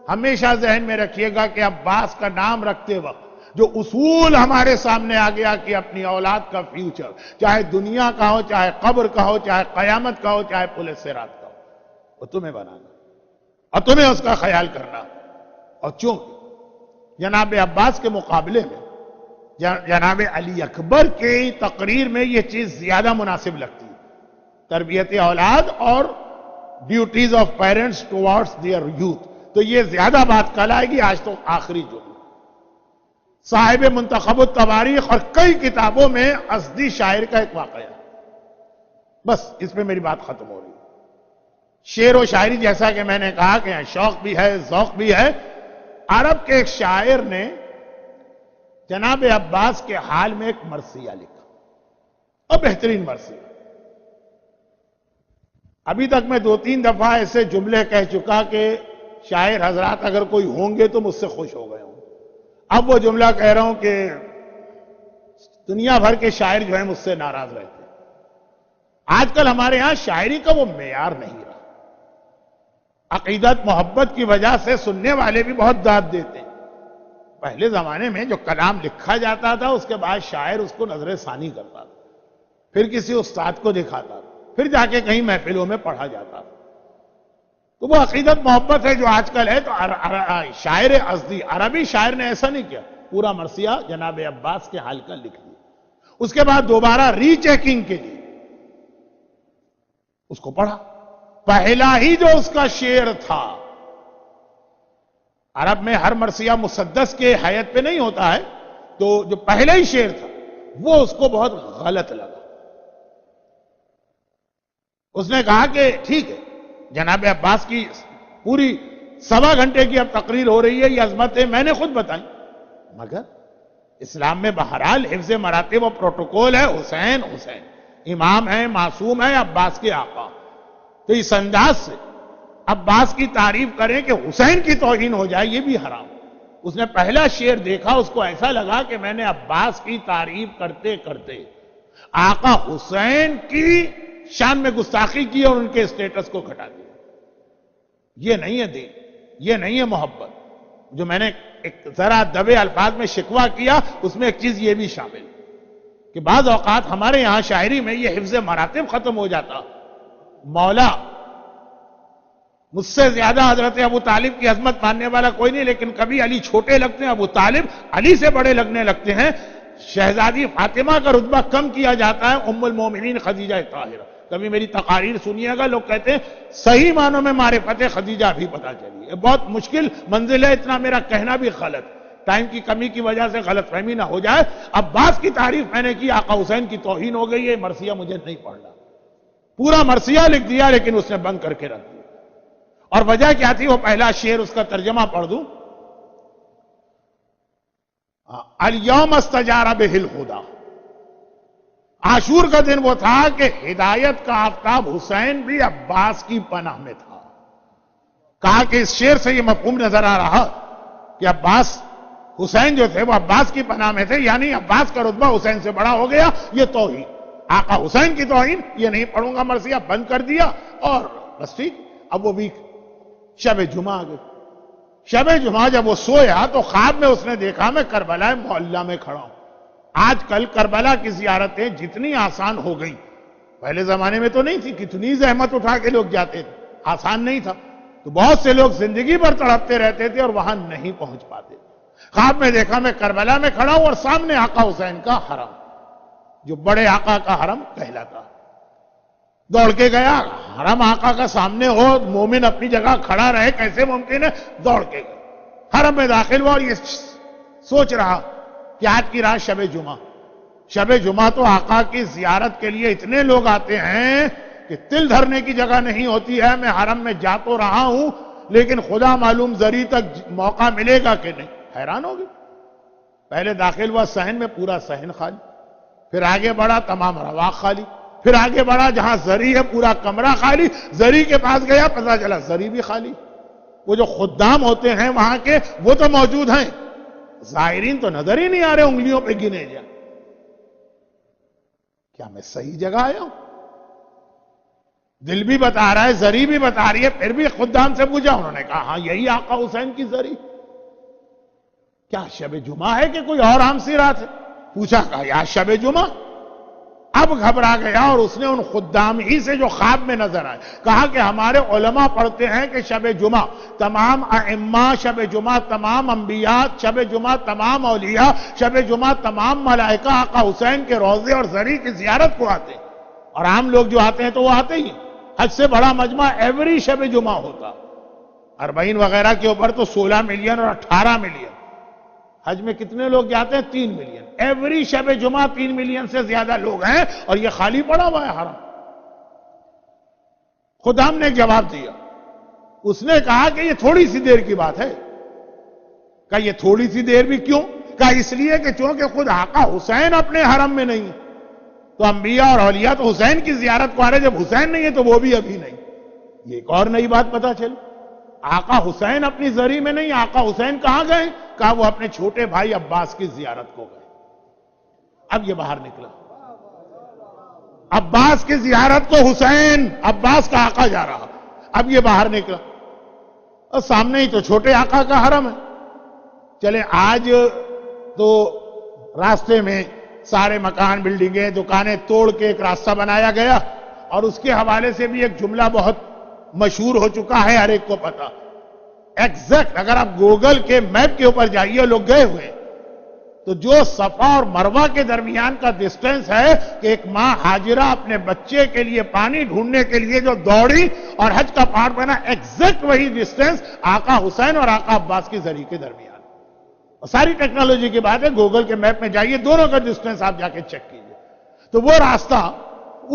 ہمیشہ ذہن میں رکھیے گا کہ عباس کا نام رکھتے وقت جو اصول ہمارے سامنے آ گیا کہ اپنی اولاد کا فیوچر، چاہے دنیا کا ہو، چاہے قبر کا ہو، چاہے قیامت کا ہو، چاہے پل صراط کا ہو، وہ تمہیں بنانا اور تمہیں اس کا خیال کرنا. اور چونکہ جناب عباس کے مقابلے میں جناب علی اکبر کی تقریر میں یہ چیز زیادہ مناسب لگتی ہے، تربیت اولاد اور duties of parents towards their youth. تو یہ زیادہ بات کل آئے گی. آج تو آخری جملہ صاحب منتخب التواریخ اور کئی کتابوں میں ازدی شاعر کا ایک واقعہ. بس اس پہ میری بات ختم ہو رہی ہے۔ شعر و شاعری جیسا کہ میں نے کہا کہ شوق بھی ہے، ذوق بھی ہے۔ عرب کے ایک شاعر نے جناب عباس کے حال میں ایک مرثیہ لکھا، اور بہترین مرثیہ۔ ابھی تک میں 2-3 دفعہ ایسے جملے کہہ چکا کہ شاعر حضرات اگر کوئی ہوں گے تو مجھ سے خوش ہو گئے ہوں۔ اب وہ جملہ کہہ رہا ہوں کہ دنیا بھر کے شاعر جو ہیں مجھ سے ناراض رہتے ہیں۔ آج کل ہمارے ہاں شاعری کا وہ معیار نہیں رہا۔ عقیدت محبت کی وجہ سے سننے والے بھی بہت داد دیتے ہیں۔ پہلے زمانے میں جو کلام لکھا جاتا تھا اس کے بعد شاعر اس کو نظر ثانی کرتا تھا، پھر کسی استاد کو دکھاتا تھا، پھر جا کے کہیں محفلوں میں پڑھا جاتا تھا۔ تو وہ عقیدت محبت ہے جو آج کل ہے۔ تو شاعر ازدی عربی شاعر نے ایسا نہیں کیا، پورا مرثیہ جناب عباس کے حال کا لکھ دیا۔ اس کے بعد دوبارہ ری چیکنگ کے لیے اس کو پڑھا۔ پہلا ہی جو اس کا شعر تھا، عرب میں ہر مرثیہ مسدس کے حیت پہ نہیں ہوتا ہے، تو جو پہلا ہی شعر تھا وہ اس کو بہت غلط لگا۔ اس نے کہا کہ ٹھیک ہے، جناب عباس کی پوری 1.25 گھنٹے کی اب تقریر ہو رہی ہے، یہ عظمتیں میں نے خود بتائیں، مگر اسلام میں بہرحال حفظ مراتب و پروٹوکول ہے۔ حسین امام ہیں، معصوم ہیں، عباس کے آقا۔ تو اس انداز سے عباس کی تعریف کریں کہ حسین کی توہین ہو جائے، یہ بھی حرام۔ اس نے پہلا شعر دیکھا، اس کو ایسا لگا کہ میں نے عباس کی تعریف کرتے کرتے آقا حسین کی شان میں گستاخی کی اور ان کے اسٹیٹس کو گھٹا دیا۔ یہ نہیں ہے دین، یہ نہیں ہے محبت۔ جو میں نے ایک ذرا دبے الفاظ میں شکوہ کیا، اس میں ایک چیز یہ بھی شامل کہ بعض اوقات ہمارے یہاں شاعری میں یہ حفظ مراتب ختم ہو جاتا۔ مولا مجھ سے زیادہ حضرت ابو طالب کی عظمت ماننے والا کوئی نہیں، لیکن کبھی علی چھوٹے لگتے ہیں، ابو طالب علی سے بڑے لگنے لگتے ہیں۔ شہزادی فاطمہ کا رتبہ کم کیا جاتا ہے ام المومنین خدیجہ طاہرہ۔ کبھی میری تقاریر سنیے گا، لوگ کہتے ہیں صحیح معنوں میں معرفت خدیجہ بھی پتہ چلی ہے۔ بہت مشکل منزل ہے، اتنا میرا کہنا بھی غلط، ٹائم کی کمی کی وجہ سے غلط فہمی نہ ہو جائے۔ عباس کی تعریف میں نے کی، آقا حسین کی توہین ہو گئی ہے، مرثیہ مجھے نہیں پڑھنا۔ پورا مرثیہ لکھ دیا لیکن اس نے بند کر کے رکھ دیا۔ اور وجہ کیا تھی؟ وہ پہلا شعر اس کا ترجمہ پڑھ دوں۔ الیوم استجار بہ الہدی، عاشور کا دن وہ تھا کہ ہدایت کا آفتاب حسین بھی عباس کی پناہ میں تھا۔ کہا کہ اس شعر سے یہ مفہوم نظر آ رہا کہ عباس حسین جو تھے وہ عباس کی پناہ میں تھے، یعنی عباس کا رتبہ حسین سے بڑا ہو گیا۔ یہ توہین، آقا حسین کی توہین، یہ نہیں پڑھوں گا، مرثیہ بند کر دیا۔ اور بس ٹھیک، اب وہ بھی شب جمعہ آ گئی۔ شب جمعہ جب وہ سویا تو خواب میں اس نے دیکھا میں کربلا معلیٰ میں کھڑا ہوں۔ آج کل کربلا کی زیارتیں جتنی آسان ہو گئی، پہلے زمانے میں تو نہیں تھی، کتنی زحمت اٹھا کے لوگ جاتے تھے، آسان نہیں تھا، تو بہت سے لوگ زندگی بھر تڑپتے رہتے تھے اور وہاں نہیں پہنچ پاتے۔ خواب میں دیکھا میں کربلا میں کھڑا ہوں اور سامنے آقا حسین کا حرم، جو بڑے آقا کا حرم کہلاتا۔ دوڑ کے گیا، حرم آقا کا سامنے ہو، مومن اپنی جگہ کھڑا رہے، کیسے ممکن ہے؟ دوڑ کے گیا، حرم میں داخل ہوا اور یہ سوچ رہا کہ آج کی رات شب جمعہ تو آقا کی زیارت کے لیے اتنے لوگ آتے ہیں کہ تل دھرنے کی جگہ نہیں ہوتی ہے۔ میں حرم میں جا تو رہا ہوں لیکن خدا معلوم زری تک موقع ملے گا کہ نہیں۔ حیران ہو گئی۔ پہلے داخل ہوا صحن میں، پورا صحن خالی، پھر آگے بڑھا تمام رواق خالی، پھر آگے بڑھا جہاں زری ہے پورا کمرہ خالی، زری کے پاس گیا پتہ چلا زری بھی خالی۔ وہ جو خدام ہوتے ہیں وہاں کے وہ تو موجود ہیں، زائرین تو نظر ہی نہیں آ رہے، انگلیوں پہ گنے جا۔ کیا میں صحیح جگہ آیا ہوں؟ دل بھی بتا رہا ہے، زری بھی بتا رہی ہے، پھر بھی خدام سے پوچھا، انہوں نے کہا ہاں یہی آقا حسین کی زری۔ کیا شب جمعہ ہے کہ کوئی اور عام سی رات ہے؟ پوچھا، کہا یا شب جمعہ۔ اب گھبرا گیا اور اس نے ان خدام ہی سے جو خواب میں نظر آئے کہا کہ ہمارے علماء پڑھتے ہیں کہ شب جمعہ تمام ائمہ، شب جمعہ تمام انبیاء، شب جمعہ تمام اولیاء، شب جمعہ تمام ملائکہ آقا حسین کے روضے اور زری کی زیارت کو آتے ہیں، اور عام لوگ جو آتے ہیں تو وہ آتے ہی ہیں۔ حج سے بڑا مجمع ایوری شب جمعہ ہوتا، 40 وغیرہ کے اوپر تو 16 ملین اور 18 ملین۔ حج میں کتنے لوگ جاتے ہیں؟ 3 ملین۔ ایوری شب جمعہ 3 ملین سے زیادہ لوگ ہیں اور یہ خالی پڑا ہوا ہے حرم۔ خدام نے ایک جواب دیا. اس نے کہا کہ یہ تھوڑی سی دیر کی بات ہے. کہا یہ تھوڑی سی دیر بھی کیوں؟ کہا اس لیے کہ چونکہ خود آقا حسین اپنے حرم میں نہیں ہے تو انبیاء اور اولیاء تو حسین کی زیارت کو آ رہے، جب حسین نہیں ہے تو وہ بھی ابھی نہیں. یہ ایک اور نئی بات پتا چلی. آقا حسین اپنی زری میں نہیں، آقا حسین کہاں گئے؟ کہا وہ اپنے چھوٹے بھائی عباس کی زیارت کو گئے. اب یہ باہر نکلا. عباس کی زیارت کو حسین، عباس کا آقا جا رہا. اب یہ باہر نکلا اور سامنے ہی تو چھوٹے آقا کا حرم ہے. چلے آج تو راستے میں سارے مکان، بلڈنگیں، دکانیں توڑ کے ایک راستہ بنایا گیا، اور اس کے حوالے سے بھی ایک جملہ بہت مشہور ہو چکا ہے، ہر ایک کو پتا. ایگزیکٹ اگر آپ گوگل کے میپ کے اوپر جائیے، لوگ گئے ہوئے تو جو صفا اور مروہ کے درمیان کا ڈسٹینس ہے کہ ایک ماں حاجرہ اپنے بچے کے لیے پانی ڈھونڈنے کے لیے جو دوڑی اور حج کا پہاڑ بنا، ایگزیکٹ وہی ڈسٹینس آقا حسین اور آقا عباس کی زری کے درمیان. ساری ٹیکنالوجی کی بات ہے، گوگل کے میپ میں جائیے، دونوں کا ڈسٹینس آپ جا کے چیک کیجئے. تو وہ راستہ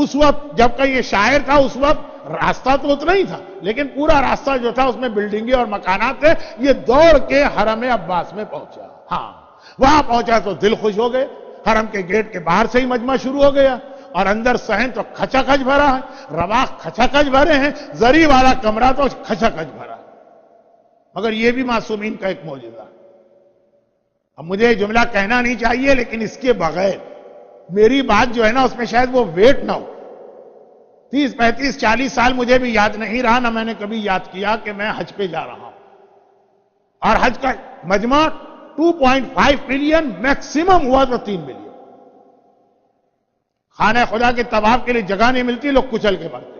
اس وقت جب کہ یہ شاعر تھا، اس وقت راستہ تو اتنا ہی تھا، لیکن پورا راستہ جو تھا اس میں بلڈنگیں اور مکانات تھے. یہ دوڑ کے حرم عباس میں پہنچا. ہاں وہاں پہنچا تو دل خوش ہو گئے. حرم کے گیٹ کے باہر سے ہی مجمع شروع ہو گیا، اور اندر صحن تو کھچا کھچ بھرا ہے، رواق کھچا کھچ بھرے ہیں، زری والا کمرہ تو کھچا کھچ بھرا ہے. مگر یہ بھی معصومین کا ایک معجزہ. اب مجھے یہ جملہ کہنا نہیں چاہیے، لیکن اس کے بغیر میری بات جو ہے نا اس میں شاید وہ ویٹ نہ ہو. 30 35 40 سال مجھے بھی یاد نہیں رہا، نہ میں نے کبھی یاد کیا کہ میں حج پہ جا رہا ہوں. اور حج کا مجمع 2.5 ملین، میکسیمم ہوا تو 3 ملین. خانہ خدا کے طواف کے لیے جگہ نہیں ملتی، لوگ کچل کے مرتے.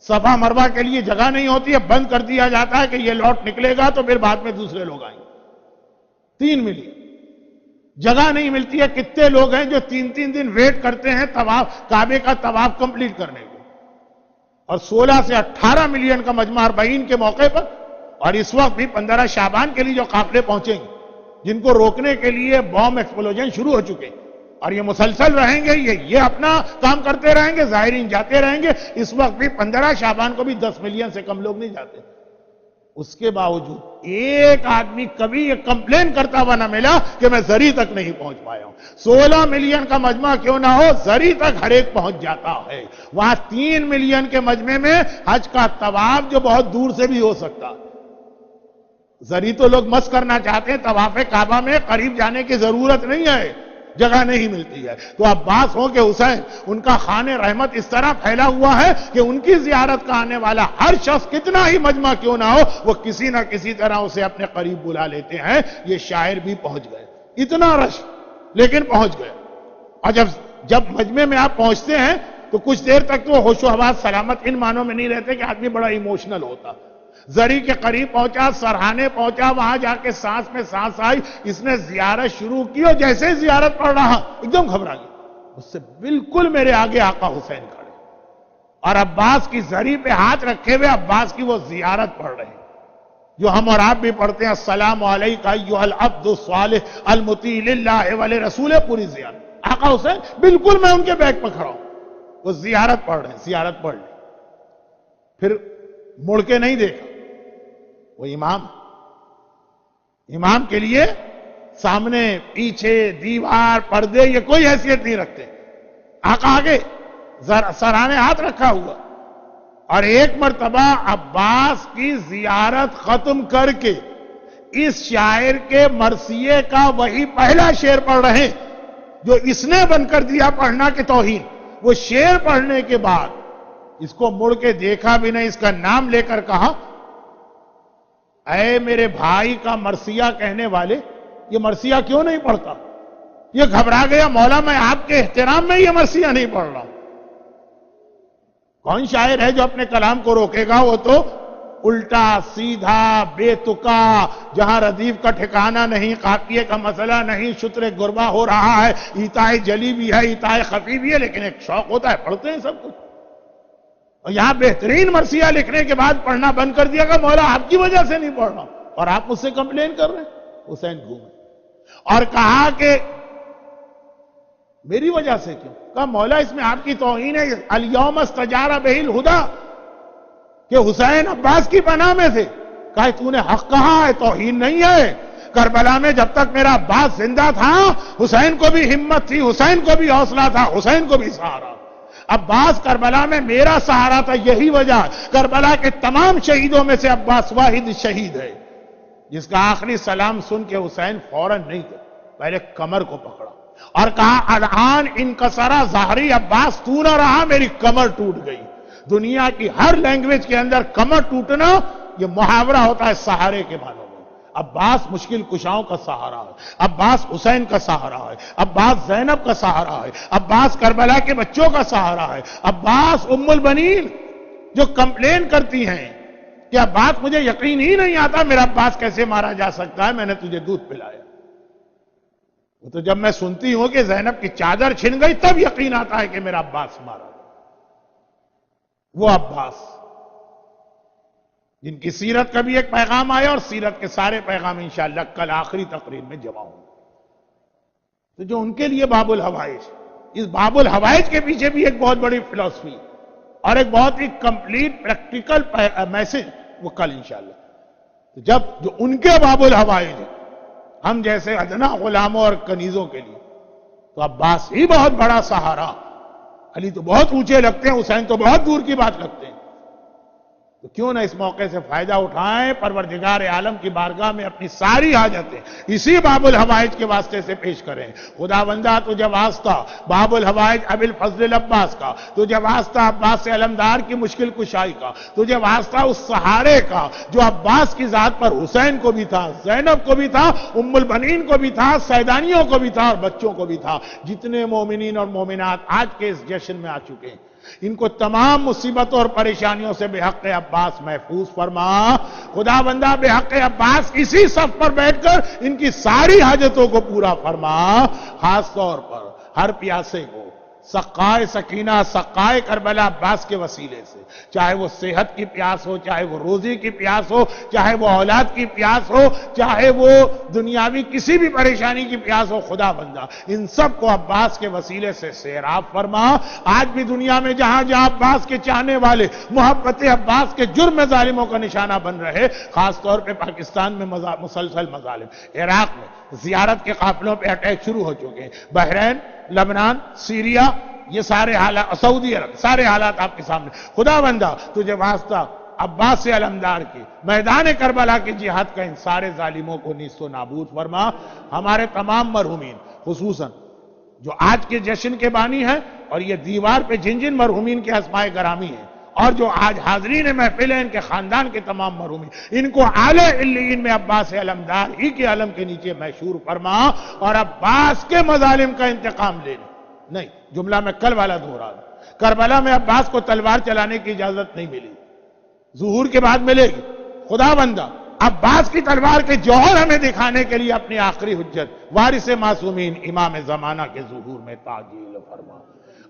صفا مروہ کے لیے جگہ نہیں ہوتی ہے، بند کر دیا جاتا ہے کہ یہ لوٹ نکلے گا تو پھر بعد میں دوسرے لوگ آئیں گے. 3 ملین جگہ نہیں ملتی ہے. کتنے لوگ ہیں جو 3 دن ویٹ کرتے ہیں طواف، کعبے کا طواف کمپلیٹ کرنے کو. اور 16 سے 18 ملین کا مجمع اربعین کے موقع پر، اور اس وقت بھی 15 شعبان کے لیے جو قافلے پہنچیں گے، جن کو روکنے کے لیے بام ایکسپلوژن شروع ہو چکے ہیں، اور یہ مسلسل رہیں گے، یہ اپنا کام کرتے رہیں گے، زائرین جاتے رہیں گے. اس وقت بھی 15 شعبان کو بھی 10 ملین سے کم لوگ نہیں جاتے. اس کے باوجود ایک آدمی کبھی یہ کمپلین کرتا ہوا نہ ملا کہ میں زری تک نہیں پہنچ پایا ہوں. 16 ملین کا مجمع کیوں نہ ہو، زری تک ہر ایک پہنچ جاتا ہے. وہاں 3 ملین کے مجمع میں حج کا طواف جو بہت دور سے بھی ہو سکتا. زری تو لوگ مس کرنا چاہتے ہیں، طواف کعبہ میں قریب جانے کی ضرورت نہیں ہے، جگہ نہیں ملتی ہے. تو عباس ہو کہ حسین، ان کا خانہ رحمت اس طرح پھیلا ہوا ہے کہ ان کی زیارت کا آنے والا ہر شخص کتنا ہی مجمع کیوں نہ ہو، وہ کسی نہ کسی طرح اسے اپنے قریب بلا لیتے ہیں. یہ شاعر بھی پہنچ گئے، اتنا رش لیکن پہنچ گئے. اور جب مجمع میں آپ پہنچتے ہیں تو کچھ دیر تک تو ہوش و حواس سلامت ان معنوں میں نہیں رہتے کہ آدمی بڑا ایموشنل ہوتا. زری کے قریب پہنچا، سرہانے پہنچا، وہاں جا کے سانس میں سانس آئی. اس نے زیارت شروع کی اور جیسے ہی زیارت پڑھ رہا ایک دم گھبرا گیا. اس سے بالکل میرے آگے آقا حسین کھڑے اور عباس کی زری پہ ہاتھ رکھے ہوئے عباس کی وہ زیارت پڑھ رہے ہیں جو ہم اور آپ بھی پڑھتے ہیں. السلام علیکہ ایھا العبد الصالح المطیع للہ ولرسولہ. پوری زیارت آقا حسین بالکل میں ان کے بیک پہ کھڑا ہوں، وہ زیارت پڑھ رہے ہیں. زیارت پڑھ لی، پھر مڑ کے نہیں دیکھا. وہ امام کے لیے سامنے پیچھے دیوار پردے یہ کوئی حیثیت نہیں رکھتے. آقا آگے سرانے ہاتھ رکھا ہوا، اور ایک مرتبہ عباس کی زیارت ختم کر کے اس شاعر کے مرثیے کا وہی پہلا شعر پڑھ رہے ہیں جو اس نے بن کر دیا پڑھنا کی توہین. وہ شعر پڑھنے کے بعد اس کو مڑ کے دیکھا بھی نہیں، اس کا نام لے کر کہا، اے میرے بھائی کا مرثیہ کہنے والے، یہ مرثیہ کیوں نہیں پڑھتا؟ یہ گھبرا گیا، مولا میں آپ کے احترام میں یہ مرثیہ نہیں پڑھ رہا. کون شاعر ہے جو اپنے کلام کو روکے گا؟ وہ تو الٹا سیدھا بے تکا، جہاں ردیف کا ٹھکانہ نہیں، قافیے کا مسئلہ نہیں، شتر گربا ہو رہا ہے، ایتائے جلی بھی ہے، ایتائے خفی بھی ہے، لیکن ایک شوق ہوتا ہے، پڑھتے ہیں سب کچھ. اور یہاں بہترین مرثیہ لکھنے کے بعد پڑھنا بند کر دیا کہ مولا آپ کی وجہ سے نہیں پڑھ رہا اور آپ مجھ سے کمپلین کر رہے ہیں. حسین گھومے اور کہا کہ میری وجہ سے کیوں؟ کہا مولا اس میں آپ کی توہین ہے. الیوم استجار بہ الہدی، کہ حسین عباس کی پناہ میں تھے. کہا تو نے حق کہا ہے، توہین نہیں ہے. کربلا میں جب تک میرا عباس زندہ تھا حسین کو بھی ہمت تھی، حسین کو بھی حوصلہ تھا، حسین کو بھی سہارا. عباس کربلا میں میرا سہارا تھا. یہی وجہ کربلا کے تمام شہیدوں میں سے عباس واحد شہید ہے جس کا آخری سلام سن کے حسین فوراً نہیں تھے، پہلے کمر کو پکڑا اور کہا الان انکسرا ظہری عباس، تو نہ رہا میری کمر ٹوٹ گئی. دنیا کی ہر لینگویج کے اندر کمر ٹوٹنا یہ محاورہ ہوتا ہے سہارے کے معنوں میں. عباس مشکل کشاؤں کا سہارا ہے، عباس حسین کا سہارا ہے، عباس زینب کا سہارا ہے، عباس کربلا کے بچوں کا سہارا ہے، عباس ام البنین جو کمپلین کرتی ہیں کہ عباس مجھے یقین ہی نہیں آتا میرا عباس کیسے مارا جا سکتا ہے، میں نے تجھے دودھ پلایا. تو جب میں سنتی ہوں کہ زینب کی چادر چھن گئی تب یقین آتا ہے کہ میرا عباس مارا. وہ عباس جن کی سیرت کا بھی ایک پیغام آیا اور سیرت کے سارے پیغام انشاءاللہ کل آخری تقریر میں جمع ہوں. تو جو ان کے لیے باب الحوائج، اس باب الحوائج کے پیچھے بھی ایک بہت بڑی فلسفی اور ایک بہت ہی کمپلیٹ پریکٹیکل میسج وہ کل انشاءاللہ. جب جو ان کے باب الحوائج ہم جیسے ادنا غلاموں اور کنیزوں کے لیے، تو عباس ہی بہت بڑا سہارا. علی تو بہت اونچے لگتے ہیں، حسین تو بہت دور کی بات لگتے ہیں. تو کیوں نہ اس موقع سے فائدہ اٹھائیں، پروردگار عالم کی بارگاہ میں اپنی ساری حاجتیں اسی باب الحوائج کے واسطے سے پیش کریں. خداوندہ تجھے واسطہ باب الحوائج ابی الفضل عباس کا، تجھے واسطہ عباس سے علمدار کی مشکل کشائی کا، تجھے واسطہ اس سہارے کا جو عباس کی ذات پر حسین کو بھی تھا، زینب کو بھی تھا، ام البنین کو بھی تھا، سیدانیوں کو بھی تھا اور بچوں کو بھی تھا. جتنے مومنین اور مومنات آج کے اس جشن میں آ چکے ہیں ان کو تمام مصیبتوں اور پریشانیوں سے بے حق عباس محفوظ فرما. خدا بندہ بے حق عباس اسی صف پر بیٹھ کر ان کی ساری حاجتوں کو پورا فرما. خاص طور پر ہر پیاسے کو سقائے سکینہ، سقائے کربلا عباس کے وسیلے سے، چاہے وہ صحت کی پیاس ہو، چاہے وہ روزی کی پیاس ہو، چاہے وہ اولاد کی پیاس ہو، چاہے وہ دنیاوی کسی بھی پریشانی کی پیاس ہو، خدا بندہ ان سب کو عباس کے وسیلے سے سیراب فرما. آج بھی دنیا میں جہاں جہاں عباس کے چاہنے والے محبت عباس کے جرم ظالموں کا نشانہ بن رہے، خاص طور پہ پاکستان میں مسلسل مظالم، عراق میں زیارت کے قافلوں پہ اٹیک شروع ہو چکے ہیں، بحرین، لبنان، سیریا، یہ سارے حالات، سعودی عرب، سارے حالات آپ کے سامنے. خدا بندہ تجھے واسطہ عباس سے علمدار کی میدان کربلا کی جہاد کا ان سارے ظالموں کو نیست و نابود فرما. ہمارے تمام مرحومین خصوصاً جو آج کے جشن کے بانی ہیں اور یہ دیوار پہ جن جن مرحومین کے اسماء گرامی ہیں اور جو آج حاضرین محفل ہیں ان کے خاندان کے تمام مرحومین، ان کو اعلی علیین میں عباس علمدار ہی کے علم کے نیچے محشور فرما اور عباس کے مظالم کا انتقام لینے. نہیں، جملہ میں کل والا دہرا دوں، کربلا میں عباس کو تلوار چلانے کی اجازت نہیں ملی، ظہور کے بعد ملے گی. خدا بندہ عباس کی تلوار کے جوہر ہمیں دکھانے کے لیے اپنی آخری حجت وارث معصومین امام زمانہ کے ظہور میں تعجیل فرما.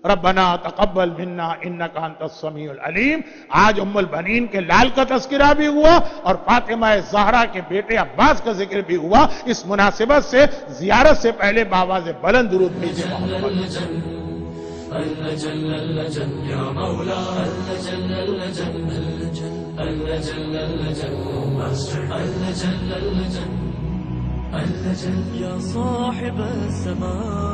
ربنا تقبل منا انک انت السمیع العلیم. آج ام البنین کے لال کا تذکرہ بھی ہوا اور فاطمہ زہرا کے بیٹے عباس کا ذکر بھی ہوا. اس مناسبت سے زیارت سے پہلے بآواز بلند درود بھیجے محمد. يا صاحب السماء